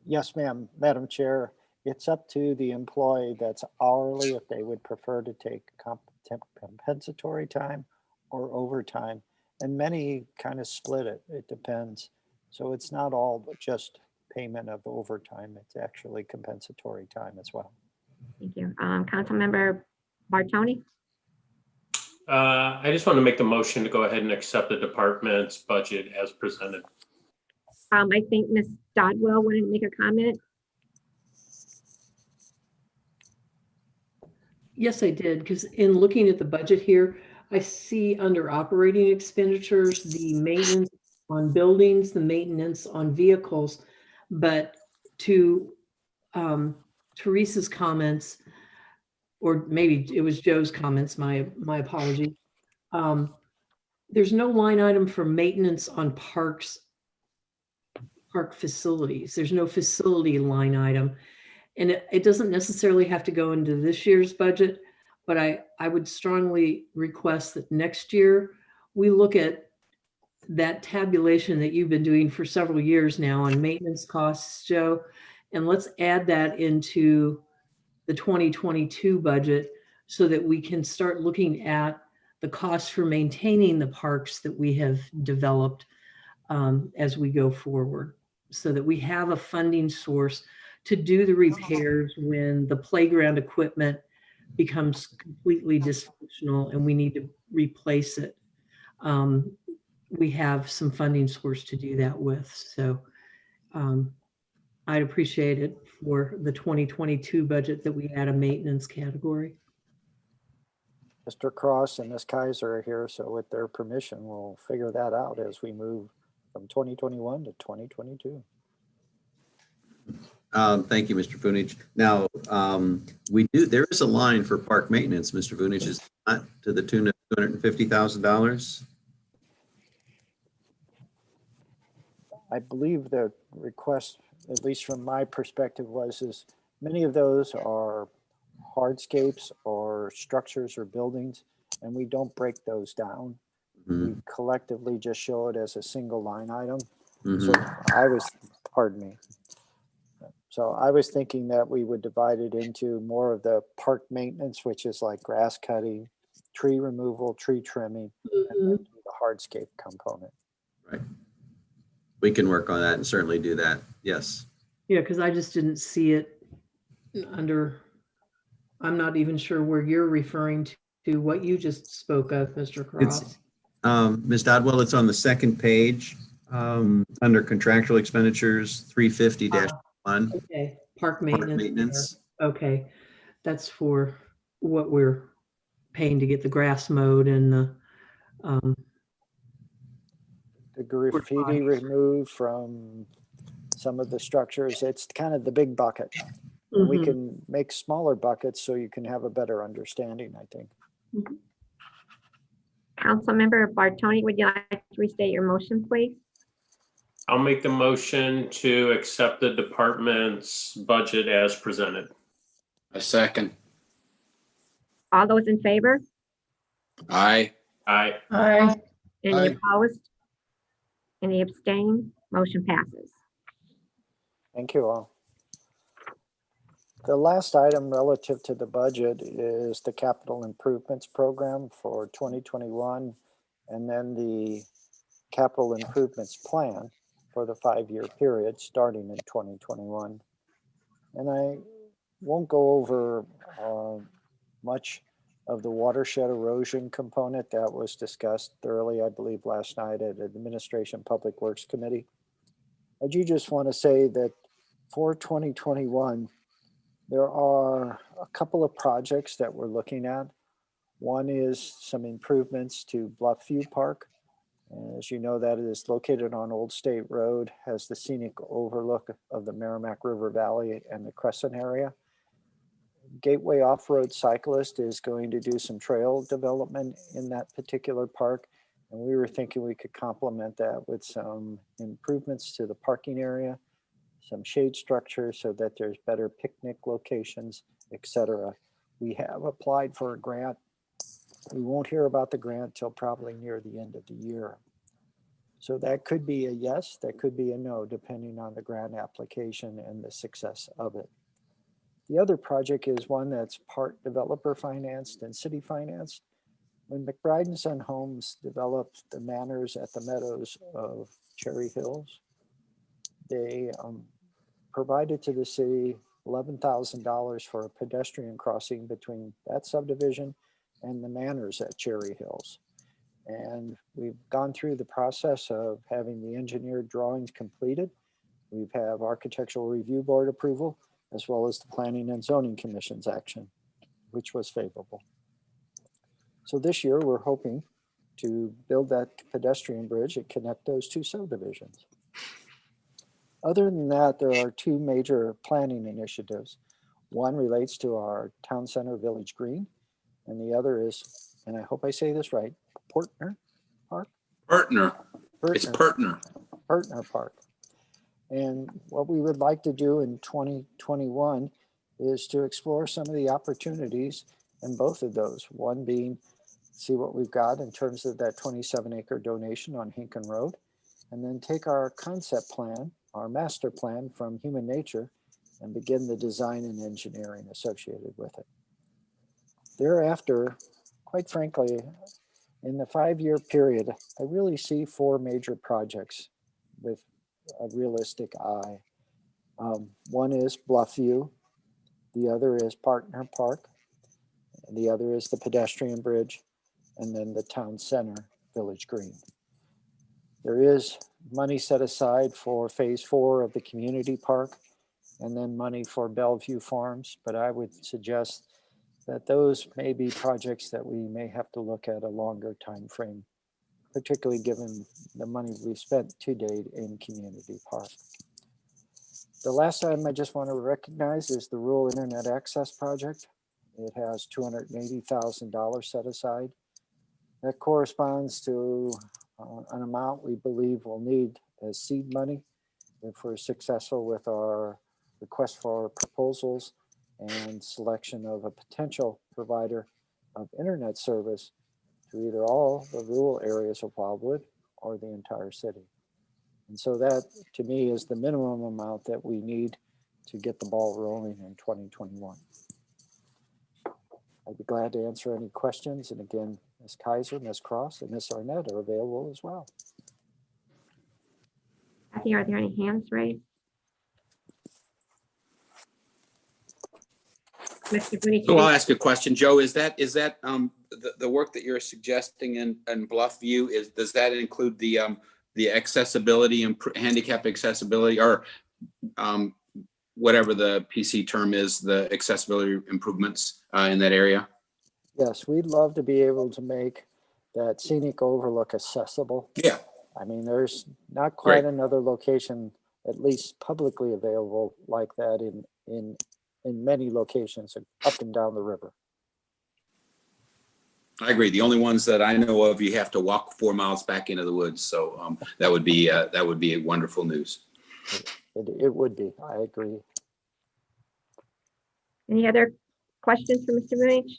Speaker 5: Yes, ma'am. Madam Chair, it's up to the employee that's hourly if they would prefer to take compensatory time or overtime. And many kind of split it. It depends. So it's not all just payment of overtime. It's actually compensatory time as well.
Speaker 2: Thank you. Councilmember Bartoni?
Speaker 3: I just want to make the motion to go ahead and accept the department's budget as presented.
Speaker 2: I think Ms. Dodwell wanted to make a comment?
Speaker 7: Yes, I did, because in looking at the budget here, I see under operating expenditures, the maintenance on buildings, the maintenance on vehicles. But to Teresa's comments, or maybe it was Joe's comments, my apology. There's no line item for maintenance on park facilities. There's no facility line item. And it doesn't necessarily have to go into this year's budget, but I would strongly request that next year we look at that tabulation that you've been doing for several years now on maintenance costs, Joe, and let's add that into the 2022 budget so that we can start looking at the costs for maintaining the parks that we have developed as we go forward, so that we have a funding source to do the repairs when the playground equipment becomes completely dysfunctional and we need to replace it. We have some funding source to do that with. So I'd appreciate it for the 2022 budget that we add a maintenance category.
Speaker 5: Mr. Cross and Ms. Kaiser are here, so with their permission, we'll figure that out as we move from 2021 to 2022.
Speaker 8: Thank you, Mr. Funich. Now, there is a line for park maintenance, Mr. Funich, is not to the tune of $250,000.
Speaker 5: I believe the request, at least from my perspective, is many of those are hardscapes or structures or buildings, and we don't break those down. We collectively just show it as a single line item. So pardon me. So I was thinking that we would divide it into more of the park maintenance, which is like grass cutting, tree removal, tree trimming, and then the hardscape component.
Speaker 8: Right. We can work on that and certainly do that. Yes.
Speaker 7: Yeah, because I just didn't see it under, I'm not even sure where you're referring to what you just spoke of, Mr. Cross.
Speaker 8: Ms. Dodwell, it's on the second page under contractual expenditures 350-1.
Speaker 7: Okay, park maintenance.
Speaker 8: Maintenance.
Speaker 7: Okay, that's for what we're paying to get the grass mowed and
Speaker 5: the graffiti removed from some of the structures. It's kind of the big bucket. And we can make smaller buckets so you can have a better understanding, I think.
Speaker 2: Councilmember Bartoni, would you like to restate your motion, please?
Speaker 3: I'll make the motion to accept the department's budget as presented.
Speaker 6: A second.
Speaker 2: All those in favor?
Speaker 6: Aye.
Speaker 3: Aye.
Speaker 2: Any
Speaker 4: Aye.
Speaker 2: opposed? Any abstain? Motion passes.
Speaker 5: Thank you all. The last item relative to the budget is the capital improvements program for 2021, and then the capital improvements plan for the 5-year period starting in 2021. And I won't go over much of the watershed erosion component that was discussed thoroughly, I believe, last night at Administration Public Works Committee. I do just want to say that for 2021, there are a couple of projects that we're looking at. One is some improvements to Bluff View Park. As you know, that is located on Old State Road, has the scenic overlook of the Merrimack River Valley and the Crescent area. Gateway Off-Road Cyclist is going to do some trail development in that particular park. And we were thinking we could complement that with some improvements to the parking area, some shade structure so that there's better picnic locations, etc. We have applied for a grant. We won't hear about the grant till probably near the end of the year. So that could be a yes, that could be a no, depending on the grant application and the success of it. The other project is one that's part developer financed and city financed. When McBride and Son Homes developed the manors at the Meadows of Cherry Hills, they provided to the city $11,000 for a pedestrian crossing between that subdivision and the manors at Cherry Hills. And we've gone through the process of having the engineered drawings completed. We have Architectural Review Board approval, as well as the Planning and Zoning Commission's action, which was favorable. So this year, we're hoping to build that pedestrian bridge and connect those two subdivisions. Other than that, there are two major planning initiatives. One relates to our town center village green, and the other is, and I hope I say this right, Portner Park?
Speaker 6: Partner. It's partner.
Speaker 5: Partner Park. And what we would like to do in 2021 is to explore some of the opportunities in both of those. One being, see what we've got in terms of that 27-acre donation on Hinken Road, and then take our concept plan, our master plan from Human Nature, and begin the design and engineering associated with it. Thereafter, quite frankly, in the 5-year period, I really see 4 major projects with a realistic eye. One is Bluff View, the other is Partner Park, and the other is the pedestrian bridge, and then the town center village green. There is money set aside for phase 4 of the community park, and then money for Bellevue Farms, but I would suggest that those may be projects that we may have to look at a longer time frame, particularly given the money we've spent to date in community park. The last item I just want to recognize is the Rural Internet Access Project. It has $280,000 set aside. That corresponds to an amount we believe we'll need as seed money if we're successful with our request for proposals and selection of a potential provider of internet service to either all the rural areas of Wildwood or the entire city. And so that, to me, is the minimum amount that we need to get the ball rolling in 2021. I'd be glad to answer any questions. And again, Ms. Kaiser, Ms. Cross, and Ms. Arnett are available as well.
Speaker 2: Kathy, are there any hands raised? Mr. Bunichi,
Speaker 6: So I'll ask a question, Joe. Is that the work that you're suggesting in Bluff View, does that include the accessibility and handicap accessibility, or whatever the PC term is, the accessibility improvements in that area?
Speaker 5: Yes, we'd love to be able to make that scenic overlook accessible.
Speaker 6: Yeah.
Speaker 5: I mean, there's not quite
Speaker 6: Great.
Speaker 5: another location, at least publicly available, like that in many locations up and down the river.
Speaker 6: I agree. The only ones that I know of, you have to walk 4 miles back into the woods. So that would be a wonderful news.
Speaker 5: It would be. I agree.
Speaker 2: any other questions for Mr. Bunich?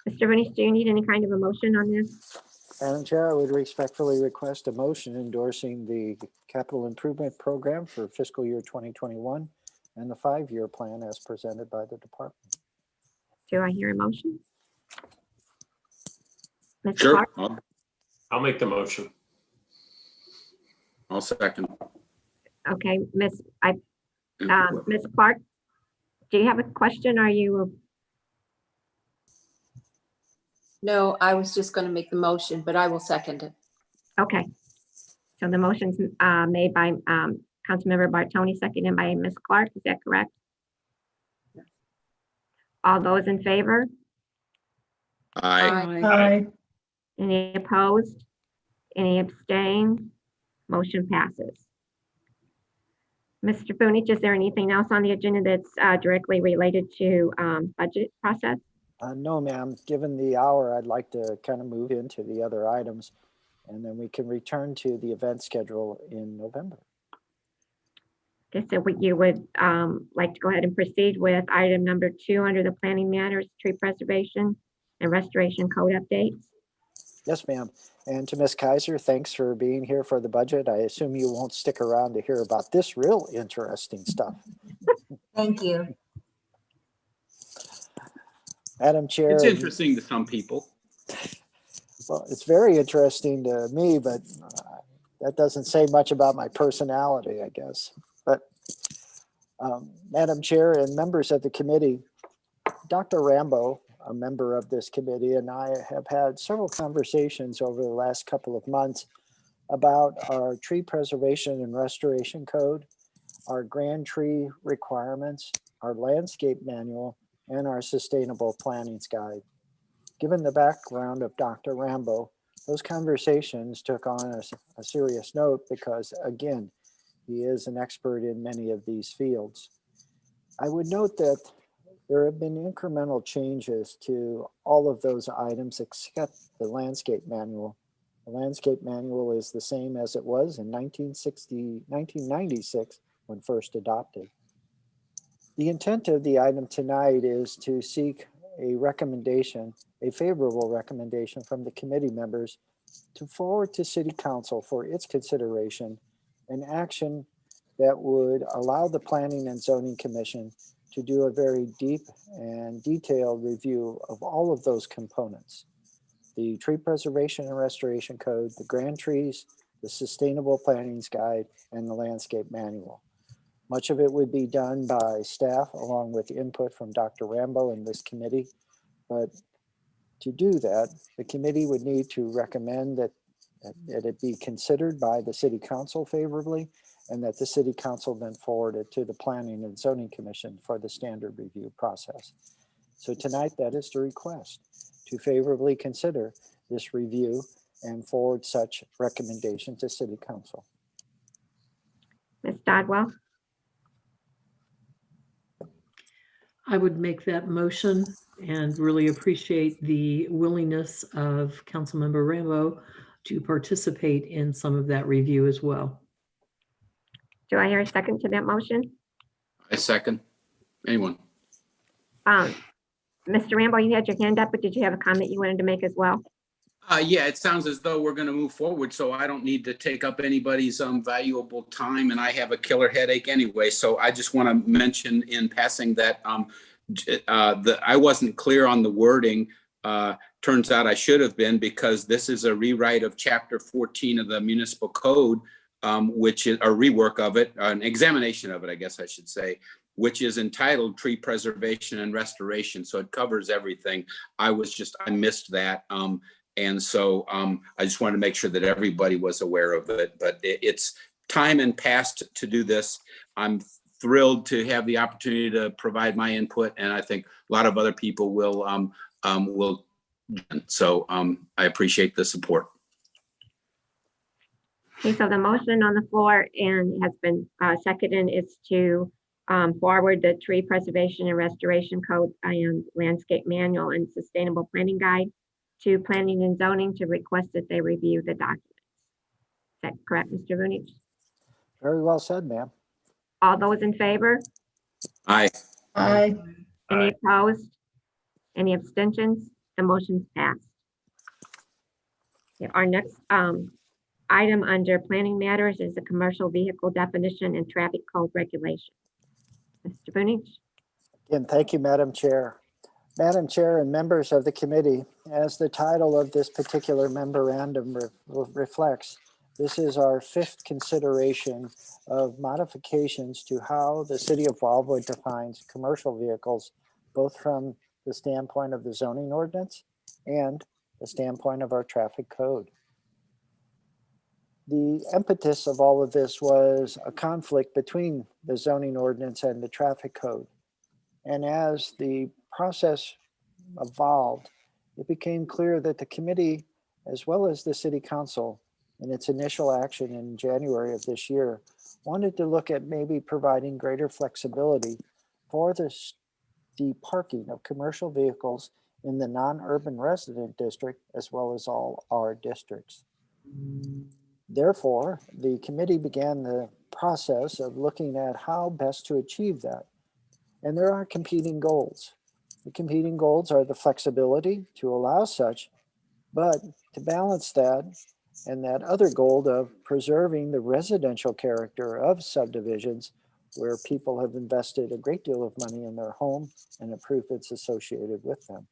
Speaker 2: Mr. Bunich, do you need any kind of a motion on this?
Speaker 5: Madam Chair, I would respectfully request a motion endorsing the capital improvement program for fiscal year 2021 and the 5-year plan as presented by the department.
Speaker 2: Do I hear a motion? Ms.
Speaker 6: Sure.
Speaker 2: Clark?
Speaker 3: I'll make the motion.
Speaker 6: I'll second.
Speaker 2: Okay, Ms. Clark, do you have a question? Are you?
Speaker 9: No, I was just going to make the motion, but I will second it.
Speaker 2: Okay. So the motion's made by Councilmember Bartoni, seconded by Ms. Clark. Is that correct? All those in favor?
Speaker 6: Aye.
Speaker 7: Aye.
Speaker 2: Any opposed? Any abstained? Motion passes. Mr. Bunich, is there anything else on the agenda that's directly related to budget process?
Speaker 5: No, ma'am. Given the hour, I'd like to kind of move into the other items, and then we can return to the event schedule in November.
Speaker 2: Okay, so you would like to go ahead and proceed with item number 2 under the planning matters, tree preservation and restoration code updates.
Speaker 5: Yes, ma'am. And to Ms. Kaiser, thanks for being here for the budget. I assume you won't stick around to hear about this real interesting stuff.
Speaker 10: Thank you.
Speaker 5: Madam Chair.
Speaker 6: It's interesting to some people.
Speaker 5: Well, it's very interesting to me, but that doesn't say much about my personality, I guess. But Madam Chair and members of the committee, Dr. Rambo, a member of this committee, and I have had several conversations over the last couple of months about our tree preservation and restoration code, our grand tree requirements, our landscape manual, and our sustainable planning's guide. Given the background of Dr. Rambo, those conversations took on a serious note because, again, he is an expert in many of these fields. I would note that there have been incremental changes to all of those items except the landscape manual. The landscape manual is the same as it was in 1996 when first adopted. The intent of the item tonight is to seek a recommendation, a favorable recommendation from the committee members to forward to City Council for its consideration an action that would allow the Planning and Zoning Commission to do a very deep and detailed review of all of those components. The Tree Preservation and Restoration Code, the Grand Trees, the Sustainable Planning's Guide, and the Landscape Manual. Much of it would be done by staff along with input from Dr. Rambo and this committee. But to do that, the committee would need to recommend that it be considered by the City Council favorably, and that the City Council then forward it to the Planning and Zoning Commission for the standard review process. So tonight, that is the request, to favorably consider this review and forward such recommendation to City Council.
Speaker 2: Ms. Dodwell,
Speaker 7: I would make that motion and really appreciate the willingness of Councilmember Rambo to participate in some of that review as well.
Speaker 2: do I hear a second to that motion?
Speaker 6: I second. Anyone?
Speaker 2: Mr. Rambo, you had your hand up, but did you have a comment you wanted to make as well?
Speaker 6: Yeah, it sounds as though we're going to move forward, so I don't need to take up anybody's valuable time, and I have a killer headache anyway. So I just want to mention in passing that I wasn't clear on the wording. Turns out I should have been, because this is a rewrite of Chapter 14 of the Municipal Code, which is a rework of it, an examination of it, I guess I should say, which is entitled Tree Preservation and Restoration. So it covers everything. I missed that. And so I just wanted to make sure that everybody was aware of it, but it's time and past to do this. I'm thrilled to have the opportunity to provide my input, and I think a lot of other people will. So I appreciate the support.
Speaker 2: Okay, so the motion on the floor and has been seconded is to forward the Tree Preservation and Restoration Code and Landscape Manual and Sustainable Planning Guide to Planning and Zoning to request that they review the documents. Is that correct, Mr. Vunich?
Speaker 5: Very well said, ma'am.
Speaker 2: All those in favor?
Speaker 6: Aye.
Speaker 10: Aye.
Speaker 2: Any opposed? Any abstentions? The motion's passed. Okay, our next item under planning matters is the commercial vehicle definition and traffic code regulation. Mr. Vunich?
Speaker 5: Again, thank you, Madam Chair. Madam Chair and members of the committee, as the title of this particular memorandum reflects, this is our fifth consideration of modifications to how the city of Wildwood defines commercial vehicles, both from the standpoint of the zoning ordinance and the standpoint of our traffic code. The impetus of all of this was a conflict between the zoning ordinance and the traffic code. And as the process evolved, it became clear that the committee, as well as the city council, in its initial action in January of this year, wanted to look at maybe providing greater flexibility for the parking of commercial vehicles in the non-urban resident district, as well as all our districts. Therefore, the committee began the process of looking at how best to achieve that. And there are competing goals. The competing goals are the flexibility to allow such, but to balance that and that other goal of preserving the residential character of subdivisions where people have invested a great deal of money in their home and improvements associated with them.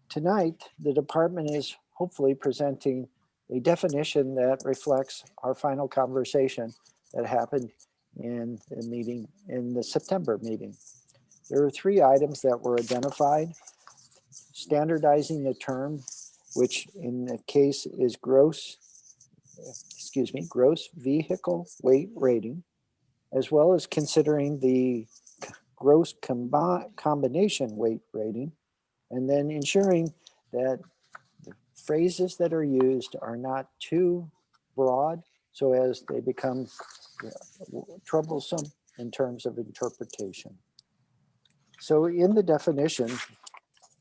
Speaker 5: Tonight, the department is hopefully presenting a definition that reflects our final conversation that happened in the meeting, in the September meeting. There are three items that were identified: standardizing the term, which in the case is gross gross vehicle weight rating, as well as considering the gross combination weight rating, and then ensuring that the phrases that are used are not too broad so as they become troublesome in terms of interpretation. So in the definition,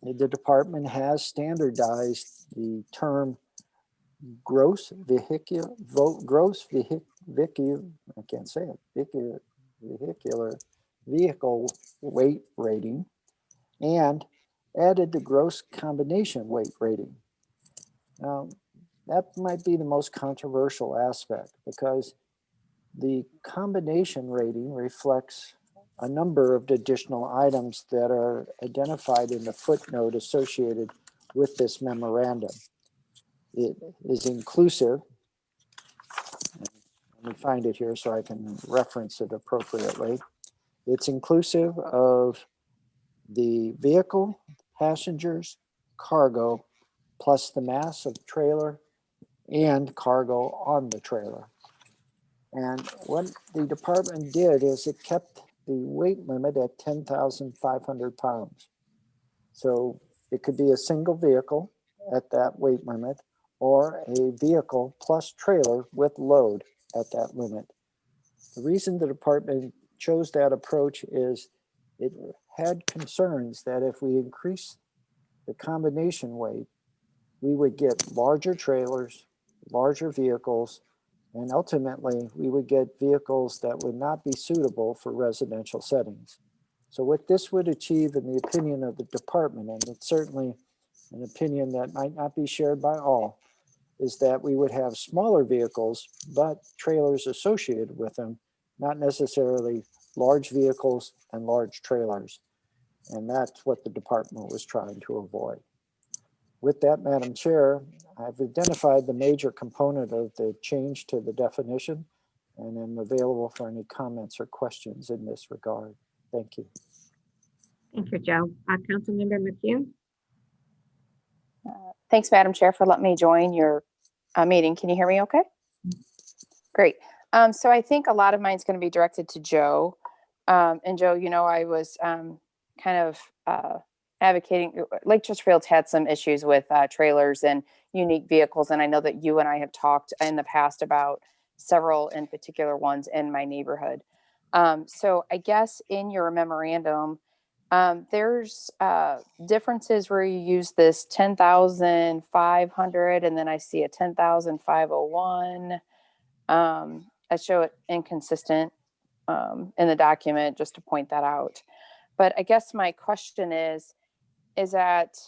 Speaker 5: the department has standardized the term gross vehicular vehicle weight rating, and added the gross combination weight rating. Now, that might be the most controversial aspect, because the combination rating reflects a number of additional items that are identified in the footnote associated with this memorandum. It is inclusive. Let me find it here so I can reference it appropriately. It's inclusive of the vehicle, passengers, cargo, plus the mass of the trailer and cargo on the trailer. And what the department did is it kept the weight limit at 10,500 pounds. So it could be a single vehicle at that weight limit, or a vehicle plus trailer with load at that limit. The reason the department chose that approach is it had concerns that if we increase the combination weight, we would get larger trailers, larger vehicles, and ultimately we would get vehicles that would not be suitable for residential settings. So what this would achieve, in the opinion of the department, and it's certainly an opinion that might not be shared by all, is that we would have smaller vehicles, but trailers associated with them, not necessarily large vehicles and large trailers. And that's what the department was trying to avoid. With that, Madam Chair, I've identified the major component of the change to the definition, and am available for any comments or questions in this regard. Thank you.
Speaker 2: Thank you, Joe. Councilmember McHugh?
Speaker 11: Thanks, Madam Chair, for letting me join your meeting. Can you hear me okay? Great. So I think a lot of mine's going to be directed to Joe. And Joe, you know, I was kind of advocating, Lake Chesterfield's had some issues with trailers and unique vehicles. And I know that you and I have talked in the past about several in particular ones in my neighborhood. So I guess in your memorandum, there's differences where you use this 10,500 and then I see a 10,501. I show it inconsistent in the document, just to point that out. But I guess my question is that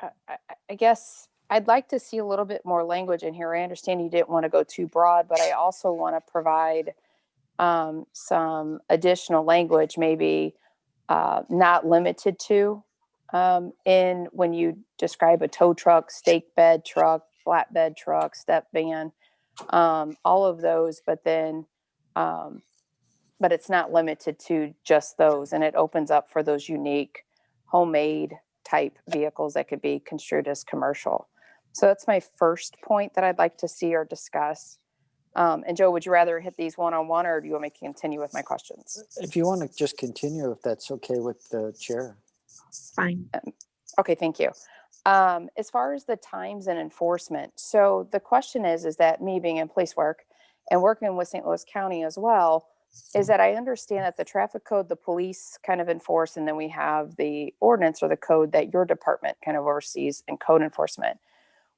Speaker 11: I guess I'd like to see a little bit more language in here. I understand you didn't want to go too broad, but I also want to provide some additional language, maybe not limited to, in when you describe a tow truck, stake bed truck, flatbed truck, step van, all of those, but then, but it's not limited to just those. And it opens up for those unique homemade type vehicles that could be construed as commercial. So that's my first point that I'd like to see or discuss. And Joe, would you rather hit these one-on-one, or do you want me to continue with my questions?
Speaker 5: If you want to just continue, if that's okay with the chair.
Speaker 2: Fine.
Speaker 11: Okay, thank you. As far as the times and enforcement, so the question is that me being in police work and working with St. Louis County as well, is that I understand that the traffic code, the police kind of enforce, and then we have the ordinance or the code that your department kind of oversees in code enforcement.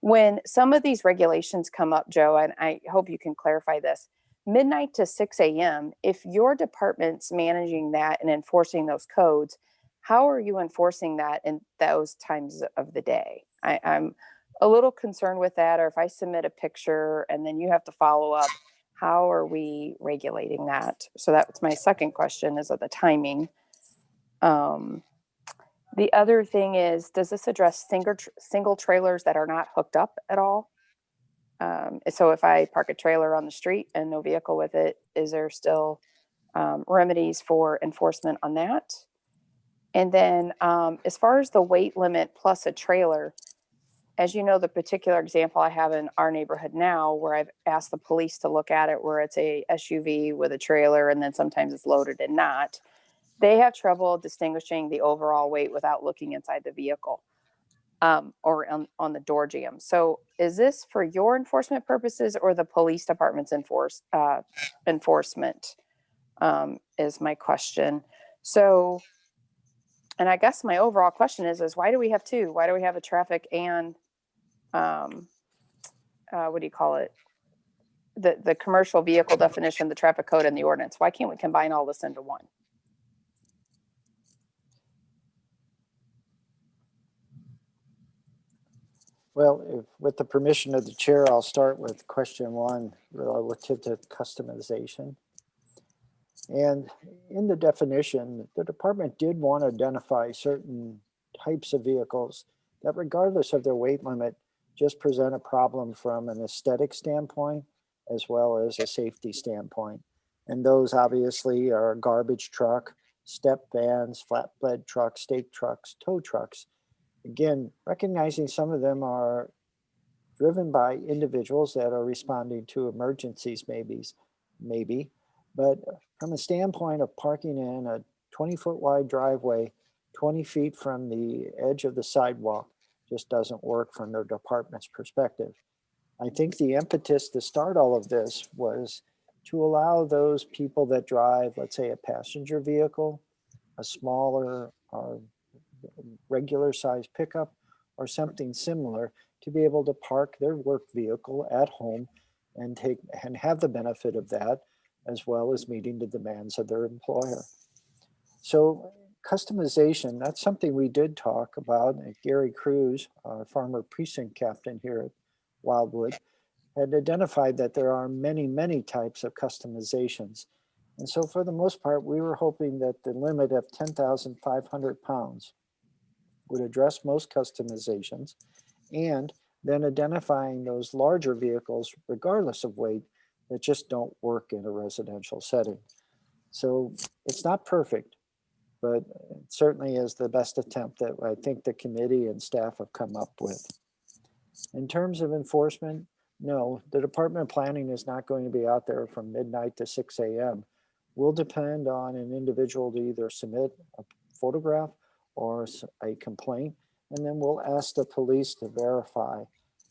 Speaker 11: When some of these regulations come up, Joe, and I hope you can clarify this, midnight to 6 a.m., if your department's managing that and enforcing those codes, how are you enforcing that in those times of the day? I'm a little concerned with that. Or if I submit a picture and then you have to follow up, how are we regulating that? So that's my second question, is of the timing. The other thing is, does this address single trailers that are not hooked up at all? So if I park a trailer on the street and no vehicle with it, is there still remedies for enforcement on that? And then as far as the weight limit plus a trailer, as you know, the particular example I have in our neighborhood now, where I've asked the police to look at it, where it's a SUV with a trailer, and then sometimes it's loaded and not, they have trouble distinguishing the overall weight without looking inside the vehicle, or on the door jamb. So is this for your enforcement purposes or the police department's enforcement, is my question. So, and I guess my overall question is why do we have two? Why do we have a traffic and, what do you call it? The commercial vehicle definition, the traffic code, and the ordinance? Why can't we combine all this into one?
Speaker 5: Well, with the permission of the chair, I'll start with question one relative to customization. And in the definition, the department did want to identify certain types of vehicles that, regardless of their weight limit, just present a problem from an aesthetic standpoint as well as a safety standpoint. And those obviously are a garbage truck, step vans, flatbed trucks, stake trucks, tow trucks. Again, recognizing some of them are driven by individuals that are responding to emergencies, maybe. But from a standpoint of parking in a 20-foot wide driveway, 20 feet from the edge of the sidewalk, just doesn't work from their department's perspective. I think the impetus to start all of this was to allow those people that drive, let's say, a passenger vehicle, a smaller or regular size pickup or something similar, to be able to park their work vehicle at home and have the benefit of that, as well as meeting the demands of their employer. So customization, that's something we did talk about. Gary Cruz, our former precinct captain here at Wildwood, had identified that there are many types of customizations. And so for the most part, we were hoping that the limit of 10,500 pounds would address most customizations, and then identifying those larger vehicles, regardless of weight, that just don't work in a residential setting. So it's not perfect, but it certainly is the best attempt that I think the committee and staff have come up with. In terms of enforcement, no, the Department of Planning is not going to be out there from midnight to 6 a.m. We'll depend on an individual to either submit a photograph or a complaint, and then we'll ask the police to verify.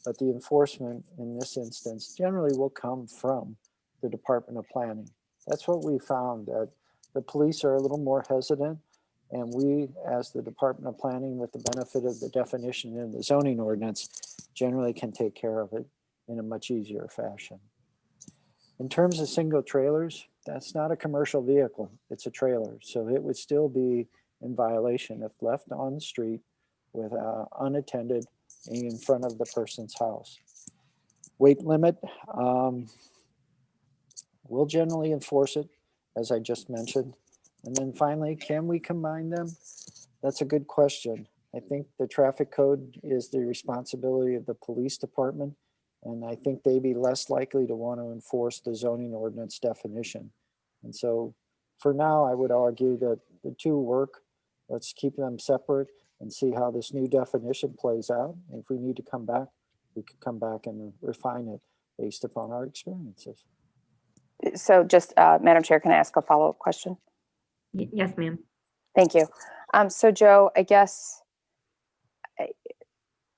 Speaker 5: But the enforcement in this instance generally will come from the Department of Planning. That's what we found, that the police are a little more hesitant, and we, as the Department of Planning, with the benefit of the definition in the zoning ordinance, generally can take care of it in a much easier fashion. In terms of single trailers, that's not a commercial vehicle, it's a trailer. So it would still be in violation if left on the street with unattended in front of the person's house. Weight limit, we'll generally enforce it, as I just mentioned. And then finally, can we combine them? That's a good question. I think the traffic code is the responsibility of the police department, and I think they'd be less likely to want to enforce the zoning ordinance definition. And so for now, I would argue that the two work. Let's keep them separate and see how this new definition plays out. And if we need to come back, we could come back and refine it based upon our experiences.
Speaker 11: So just, Madam Chair, can I ask a follow-up question?
Speaker 2: Yes, ma'am.
Speaker 11: Thank you. So Joe, I guess,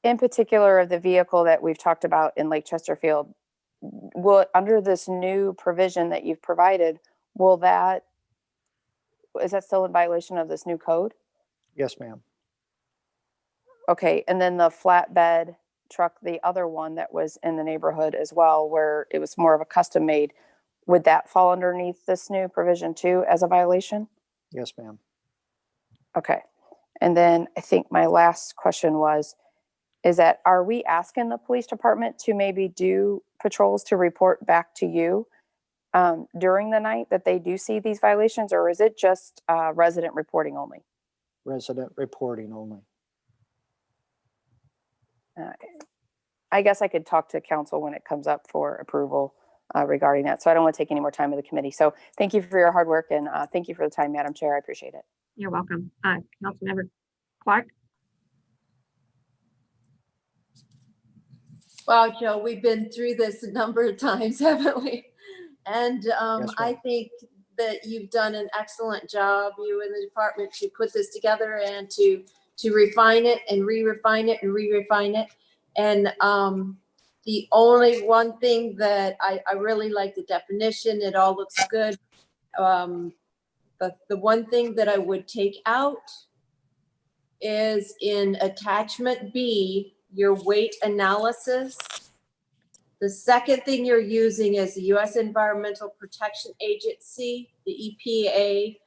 Speaker 11: in particular of the vehicle that we've talked about in Lake Chesterfield, will, under this new provision that you've provided, is that still in violation of this new code?
Speaker 5: Yes, ma'am.
Speaker 11: Okay, and then the flatbed truck, the other one that was in the neighborhood as well, where it was more of a custom made, would that fall underneath this new provision too as a violation?
Speaker 5: Yes, ma'am.
Speaker 11: Okay, and then I think my last question is that, are we asking the police department to maybe do patrols to report back to you during the night that they do see these violations, or is it just resident reporting only?
Speaker 5: Resident reporting only.
Speaker 11: I guess I could talk to council when it comes up for approval regarding that. So I don't want to take any more time of the committee. So thank you for your hard work, and thank you for the time, Madam Chair. I appreciate it.
Speaker 2: You're welcome. Councilmember Clark?
Speaker 9: Wow, Joe, we've been through this a number of times, haven't we? And
Speaker 5: Yes,
Speaker 9: I
Speaker 5: ma'am.
Speaker 9: think that you've done an excellent job, you and the department, to put this together and to refine it and re-refine it and re-refine it. And the only one thing that I really like the definition, it all looks good. But the one thing that I would take out is in attachment B, your weight analysis. The second thing you're using is the U.S. Environmental Protection Agency, the EPA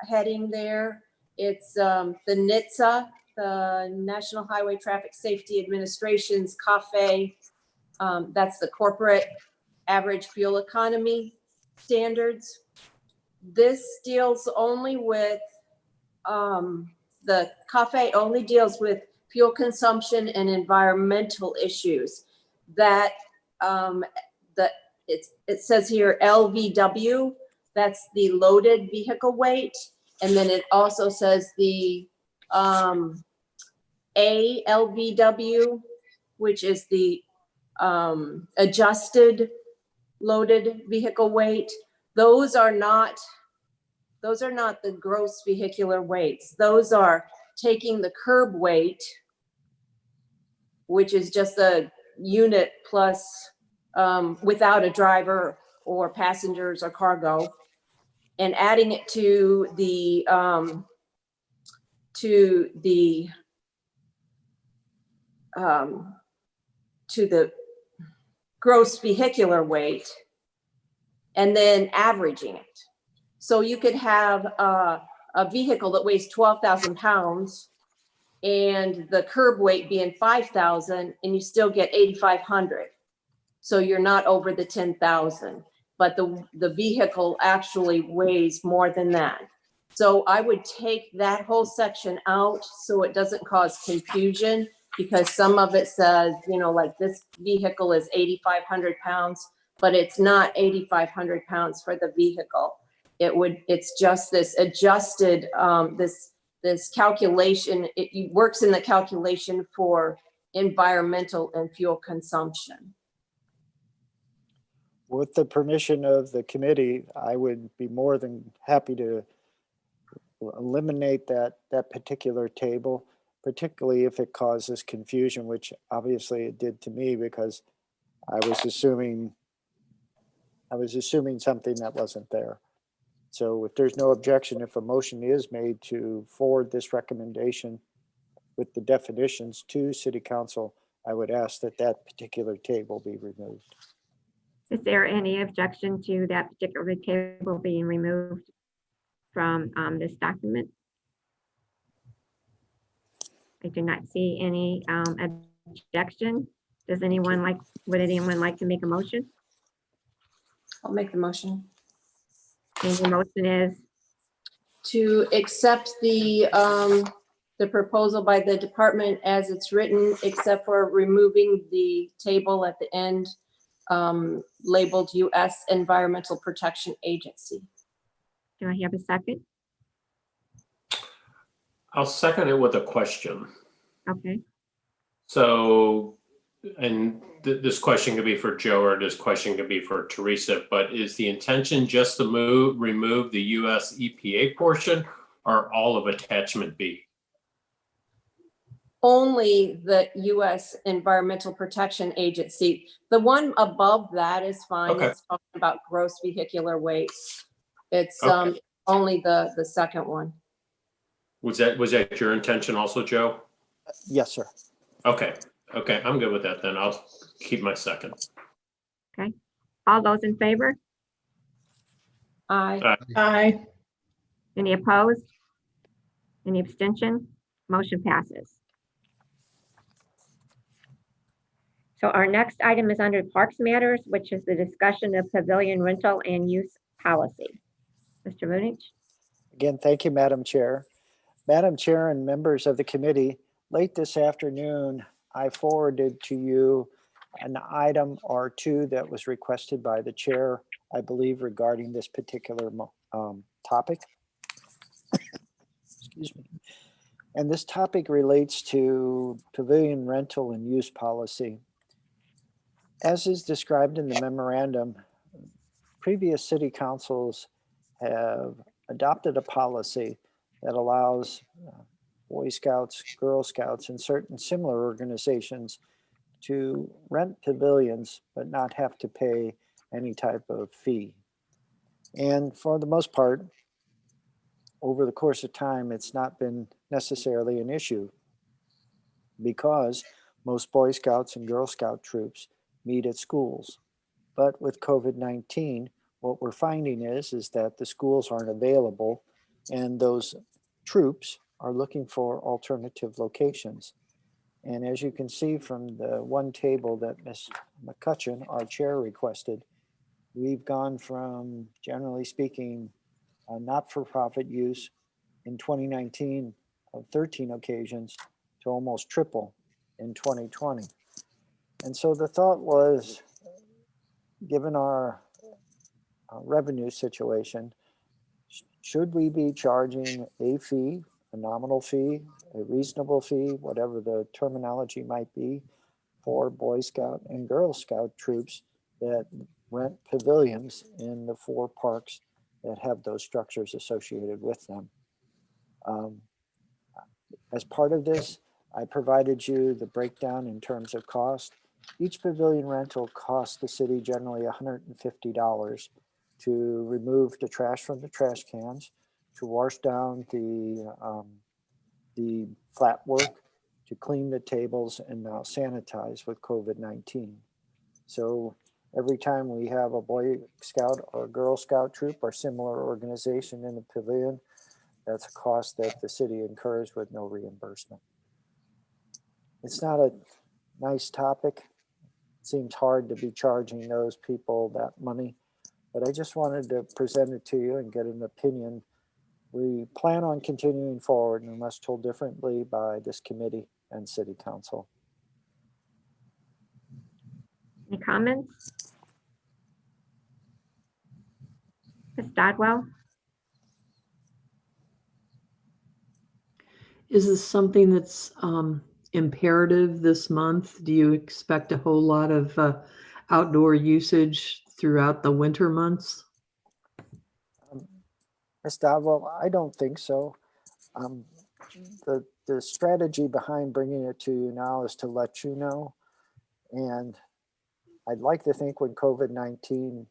Speaker 9: heading there. It's the NHTSA, the National Highway Traffic Safety Administration's CAFE. That's the corporate average fuel economy standards. This deals only with, the CAFE only deals with fuel consumption and environmental issues. That it says here LVW, that's the loaded vehicle weight, and then it also says the ALVW, which is the adjusted loaded vehicle weight. Those are not the gross vehicular weights. Those are taking the curb weight, which is just a unit plus without a driver or passengers or cargo, and adding it to the gross vehicular weight, and then averaging it. So you could have a vehicle that weighs 12,000 pounds and the curb weight being 5,000, and you still get 8,500. So you're not over the 10,000, but the vehicle actually weighs more than that. So I would take that whole section out so it doesn't cause confusion, because some of it says, you know, like this vehicle is 8,500 pounds, but it's not 8,500 pounds for the vehicle. It's just this adjusted, this calculation. It works in the calculation for environmental and fuel consumption.
Speaker 5: With the permission of the committee, I would be more than happy to eliminate that particular table, particularly if it causes confusion, which obviously it did to me, because I was assuming something that wasn't there. So if there's no objection, if a motion is made to forward this recommendation with the definitions to City Council, I would ask that that particular table be removed.
Speaker 2: Is there any objection to that particular table being removed from this document? I do not see any objection. Would anyone like to make a motion?
Speaker 9: I'll make the motion
Speaker 2: And the motion is,
Speaker 9: to accept the proposal by the department as it's written, except for removing the table at the end labeled U.S. Environmental Protection Agency.
Speaker 2: do I have a second?
Speaker 3: I'll second it with a question.
Speaker 2: Okay.
Speaker 3: So, and this question could be for Joe, or this question could be for Teresa, but is the intention just to remove the US EPA portion, or all of attachment B?
Speaker 9: Only the U.S. Environmental Protection Agency. The one above that is fine.
Speaker 3: Okay.
Speaker 9: It's talking about gross vehicular weight. It's
Speaker 3: Okay.
Speaker 9: only the second one.
Speaker 3: Was that your intention also, Joe?
Speaker 5: Yes, sir.
Speaker 3: Okay, I'm good with that then. I'll keep my second.
Speaker 2: Okay. All those in favor?
Speaker 9: Aye.
Speaker 2: Any opposed? Any abstention? Motion passes. So our next item is under Parks Matters, which is the discussion of pavilion rental and use policy. Mr. Munich?
Speaker 5: Again, thank you, Madam Chair. Madam Chair and members of the committee, late this afternoon, I forwarded to you an item or two that was requested by the chair, I believe, regarding this particular topic. Excuse me. And this topic relates to pavilion rental and use policy. As is described in the memorandum, previous city councils have adopted a policy that allows Boy Scouts, Girl Scouts, and certain similar organizations to rent pavilions, but not have to pay any type of fee. And for the most part, over the course of time, it's not been necessarily an issue because most Boy Scouts and Girl Scout troops meet at schools. But with COVID-19, what we're finding is that the schools aren't available and those troops are looking for alternative locations. And as you can see from the one table that Ms. McCutcheon, our chair, requested, we've gone from, generally speaking, not-for-profit use in 2019 of 13 occasions to almost triple in 2020. And so the thought was, given our revenue situation, should we be charging a fee, a nominal fee, a reasonable fee, whatever the terminology might be, for Boy Scout and Girl Scout troops that rent pavilions in the 4 parks that have those structures associated with them? As part of this, I provided you the breakdown in terms of cost. Each pavilion rental costs the city generally $150 to remove the trash from the trash cans, to wash down the flat work, to clean the tables, and now sanitize with COVID-19. So every time we have a Boy Scout or Girl Scout troop or similar organization in the pavilion, that's a cost that the city incurs with no reimbursement. It's not a nice topic. It seems hard to be charging those people that money, but I just wanted to present it to you and get an opinion. We plan on continuing forward unless told differently by this committee and city council.
Speaker 2: Any comments? Ms. Dodwell?
Speaker 7: Is this something that's imperative this month? Do you expect a whole lot of outdoor usage throughout the winter months?
Speaker 5: Ms. Dodwell, I don't think so. The strategy behind bringing it to you now is to let you know. And I'd like to think when COVID-19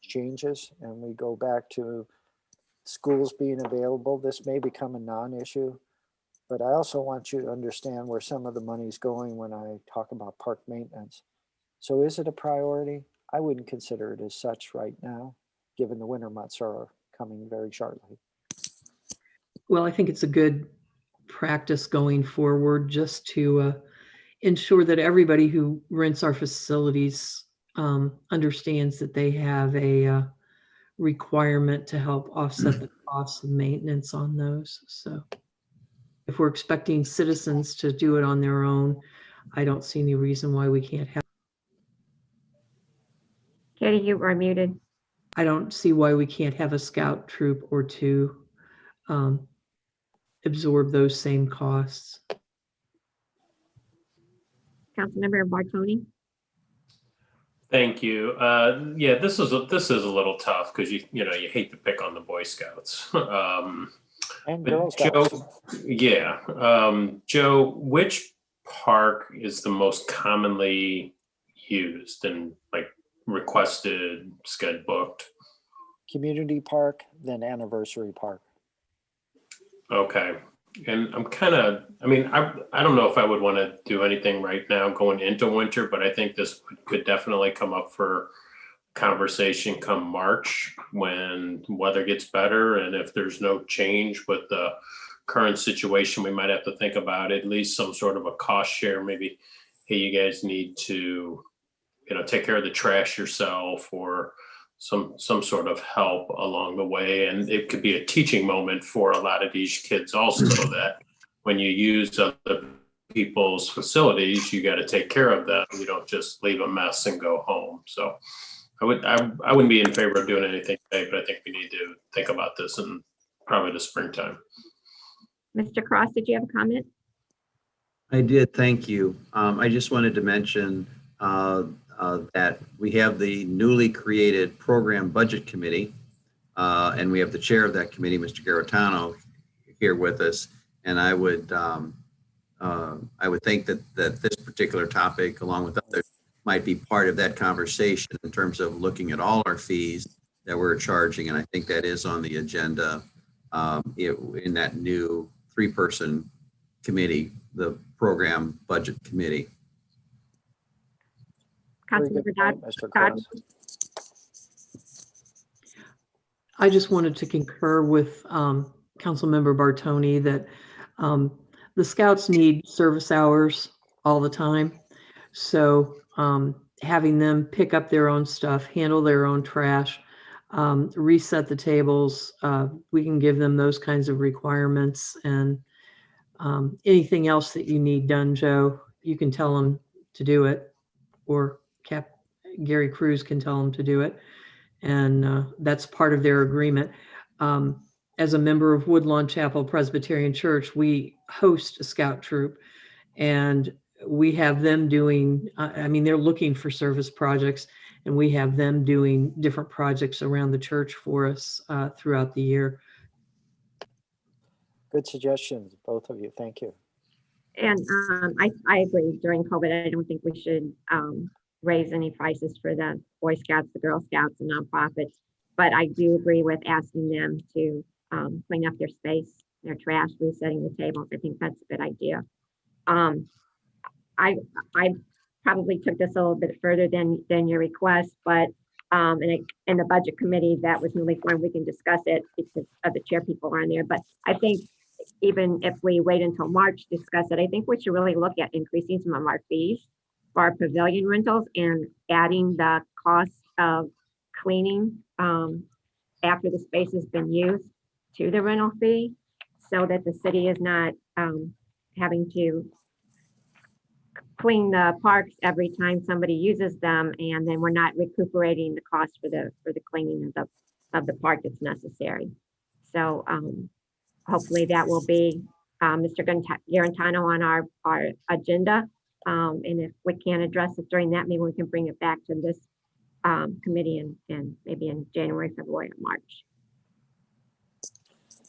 Speaker 5: changes and we go back to schools being available, this may become a non-issue. But I also want you to understand where some of the money is going when I talk about park maintenance. So is it a priority? I wouldn't consider it as such right now, given the winter months are coming very shortly.
Speaker 7: Well, I think it's a good practice going forward just to ensure that everybody who rents our facilities understands that they have a requirement to help offset the costs of maintenance on those. So if we're expecting citizens to do it on their own, I don't see any reason why we can't have.
Speaker 2: Katie, you are muted.
Speaker 7: I don't see why we can't have a scout troop or two absorb those same costs.
Speaker 2: Councilmember Bartoni?
Speaker 3: Thank you. Yeah, this is a little tough because you hate to pick on the Boy Scouts.
Speaker 5: And
Speaker 3: But
Speaker 5: Girl Scouts.
Speaker 3: Joe, yeah, Joe, which park is the most commonly used and like requested, sched booked?
Speaker 5: Community Park, then Anniversary Park.
Speaker 3: Okay. And I'm kind of, I don't know if I would want to do anything right now going into winter, but I think this could definitely come up for conversation come March when weather gets better. And if there's no change with the current situation, we might have to think about at least some sort of a cost share. Maybe, hey, you guys need to, take care of the trash yourself, or some sort of help along the way. And it could be a teaching moment for a lot of these kids also, that when you use other people's facilities, you got to take care of them. You don't just leave a mess and go home. So I wouldn't be in favor of doing anything today, but I think we need to think about this in probably the springtime.
Speaker 2: Mr. Cross, did you have a comment?
Speaker 8: I did, thank you. I just wanted to mention that we have the newly created Program Budget Committee, and we have the chair of that committee, Mr. Garitano, here with us. And I would think that this particular topic, along with others, might be part of that conversation in terms of looking at all our fees that we're charging. And I think that is on the agenda in that new 3-person committee, the Program Budget Committee.
Speaker 5: Very good
Speaker 2: Councilmember Dodd.
Speaker 5: point, Mr. Cross.
Speaker 7: I just wanted to concur with Councilmember Bartoni that the scouts need service hours all the time. So having them pick up their own stuff, handle their own trash, reset the tables, we can give them those kinds of requirements. And anything else that you need done, Joe, you can tell them to do it, or Gary Cruz can tell them to do it. And that's part of their agreement. As a member of Woodlawn Chapel Presbyterian Church, we host a scout troop, and we have them doing, they're looking for service projects, and we have them doing different projects around the church for us throughout the year.
Speaker 5: Good suggestions, both of you. Thank you.
Speaker 2: And I agree. During COVID, I don't think we should raise any prices for the Boy Scouts, the Girl Scouts, and nonprofits. But I do agree with asking them to clean up their space, their trash, resetting the tables. I think that's a good idea. I probably took this a little bit further than your request, but in the budget committee that was newly formed, we can discuss it because the chair people are on there. But I think even if we wait until March to discuss it, I think we should really look at increasing some of our fees for our pavilion rentals and adding the cost of cleaning after the space has been used to the rental fee, so that the city is not having to clean the parks every time somebody uses them, and then we're not recuperating the cost for the cleaning of the park that's necessary. So hopefully that will be Mr. Garantano on our agenda. And if we can't address it during that, maybe we can bring it back to this committee and maybe in January, February, or March.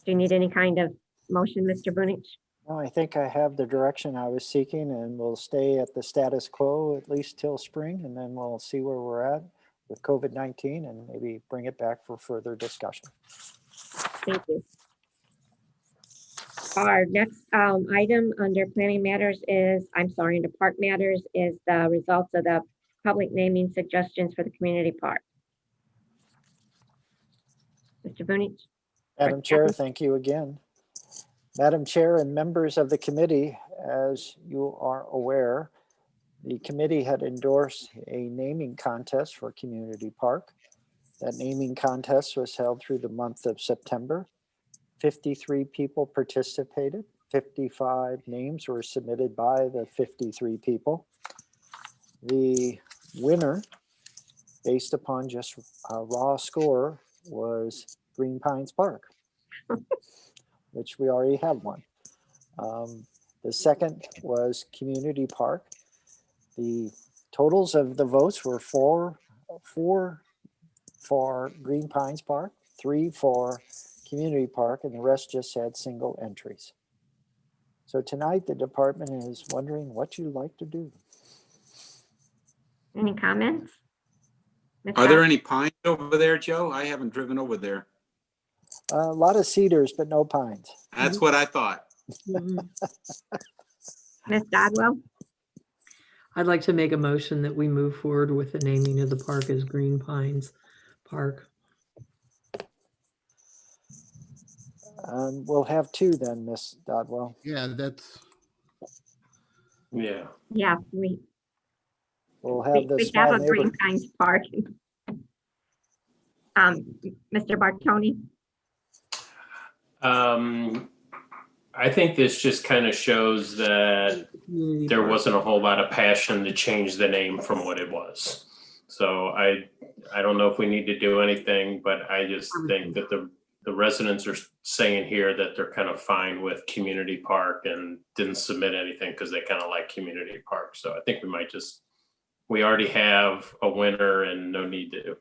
Speaker 2: Do you need any kind of motion, Mr. Bunich?
Speaker 5: No, I think I have the direction I was seeking, and we'll stay at the status quo at least till spring, and then we'll see where we're at with COVID-19 and maybe bring it back for further discussion.
Speaker 2: Thank you. Our next item under planning matters under park matters is the results of the public naming suggestions for the community park. Mr. Bunich?
Speaker 5: Madam Chair, thank you again. Madam Chair and members of the committee, as you are aware, the committee had endorsed a naming contest for Community Park. That naming contest was held through the month of September. 53 people participated. 55 names were submitted by the 53 people. The winner, based upon just a raw score, was Green Pines Park, which we already have one. The second was Community Park. The totals of the votes were four for Green Pines Park, 3 for Community Park, and the rest just had single entries. So tonight the department is wondering what you'd like to do.
Speaker 2: Any comments?
Speaker 6: Are there any pines over there, Joe? I haven't driven over there.
Speaker 5: A lot of cedars, but no pines.
Speaker 6: That's what I thought.
Speaker 2: Ms. Dodwell?
Speaker 7: I'd like to make a motion that we move forward with the naming of the park as Green Pines Park.
Speaker 5: We'll have 2 then, Miss Dodwell.
Speaker 4: Yeah, that's,
Speaker 3: Yeah.
Speaker 2: Yeah,
Speaker 5: We'll have the
Speaker 2: we
Speaker 5: small
Speaker 2: have a Green
Speaker 5: neighbor.
Speaker 2: Pines Park. Mr. Bartoni?
Speaker 3: I think this just kind of shows that
Speaker 7: Community
Speaker 3: there
Speaker 7: Park.
Speaker 3: wasn't a whole lot of passion to change the name from what it was. So I don't know if we need to do anything, but I just think that the residents are saying here that they're kind of fine with community park and didn't submit anything because they kind of like community park. So I think we already have a winner and no need to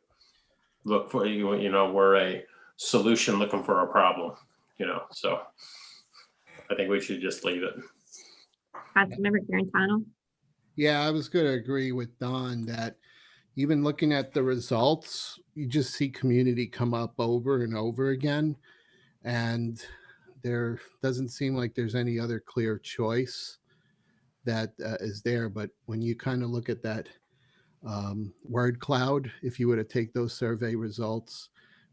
Speaker 3: look for, we're a solution looking for a problem, so I think we should just leave it.
Speaker 2: Councilmember Garantano?
Speaker 4: Yeah, I was going to agree with Don that even looking at the results, you just see community come up over and over again. And there doesn't seem like there's any other clear choice that is there. But when you kind of look at that word cloud, if you were to take those survey results,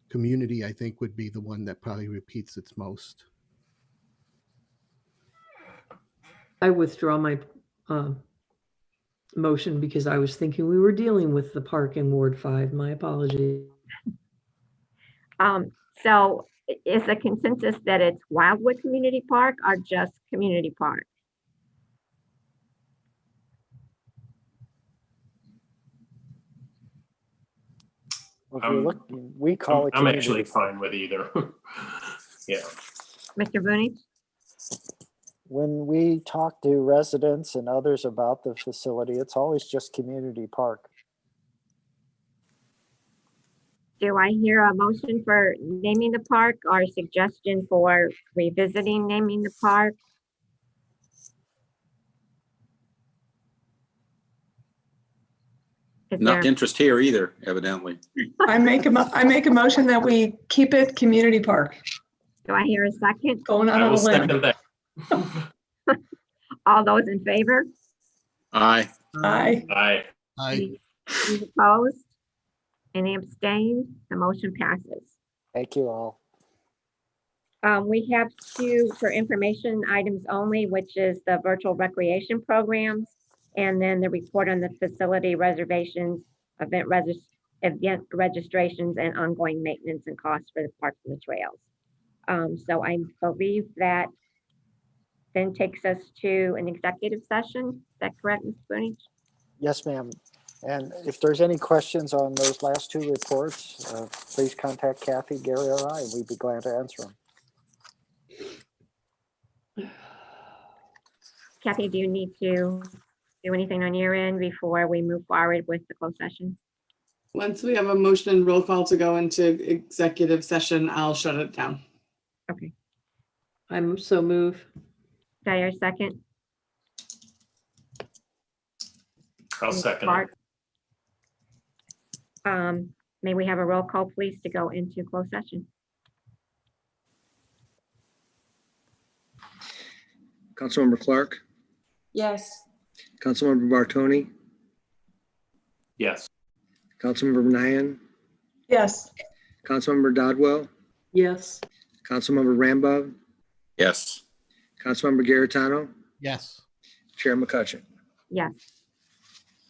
Speaker 4: community, I think, would be the one that probably repeats its most.
Speaker 7: I withdraw my motion because I was thinking we were dealing with the park in Ward 5. My apologies.
Speaker 2: So is the consensus that it's Wildwood Community Park or just Community Park?
Speaker 5: Well, if you're looking, we call it.
Speaker 3: I'm actually fine with either. Yeah.
Speaker 2: Mr. Booney?
Speaker 5: When we talk to residents and others about the facility, it's always just community park.
Speaker 2: Do I hear a motion for naming the park or a suggestion for revisiting naming the park?
Speaker 6: Not interest here either, evidently.
Speaker 12: I make a motion that we keep it community park.
Speaker 2: Do I hear a second?
Speaker 12: Going out on a limb.
Speaker 3: Second that.
Speaker 2: All those in favor?
Speaker 6: Aye.
Speaker 12: Aye.
Speaker 3: Aye.
Speaker 4: I
Speaker 2: Any opposed? Any abstained? The motion passes.
Speaker 5: Thank you all.
Speaker 2: We have two for information items only, which is the virtual recreation programs, and then the report on the facility reservations, event registrations, and ongoing maintenance and costs for the parks and the trails. So I believe that then takes us to an executive session. Is that correct, Ms. Booney?
Speaker 5: Yes, ma'am. And if there's any questions on those last two reports, please contact Kathy, Gary, or I, and we'd be glad to answer them.
Speaker 2: Kathy, do you need to do anything on your end before we move forward with the closed session?
Speaker 1: Once we have a motion and roll call to go into executive session, I'll shut it down.
Speaker 2: Okay.
Speaker 7: I'm so move.
Speaker 2: Do I hear a second?
Speaker 3: I'll second it.
Speaker 2: May we have a roll call, please, to go into closed session?
Speaker 13: Councilmember Clark,
Speaker 9: Yes.
Speaker 13: Councilmember Bartoni,
Speaker 3: Yes.
Speaker 13: Councilmember Nyan,
Speaker 12: Yes.
Speaker 13: Councilmember Dodwell,
Speaker 7: Yes.
Speaker 13: Councilmember Rambo,
Speaker 6: Yes.
Speaker 13: Councilmember Garantano,
Speaker 4: yes.
Speaker 13: Chair McCutcheon.
Speaker 2: Yes.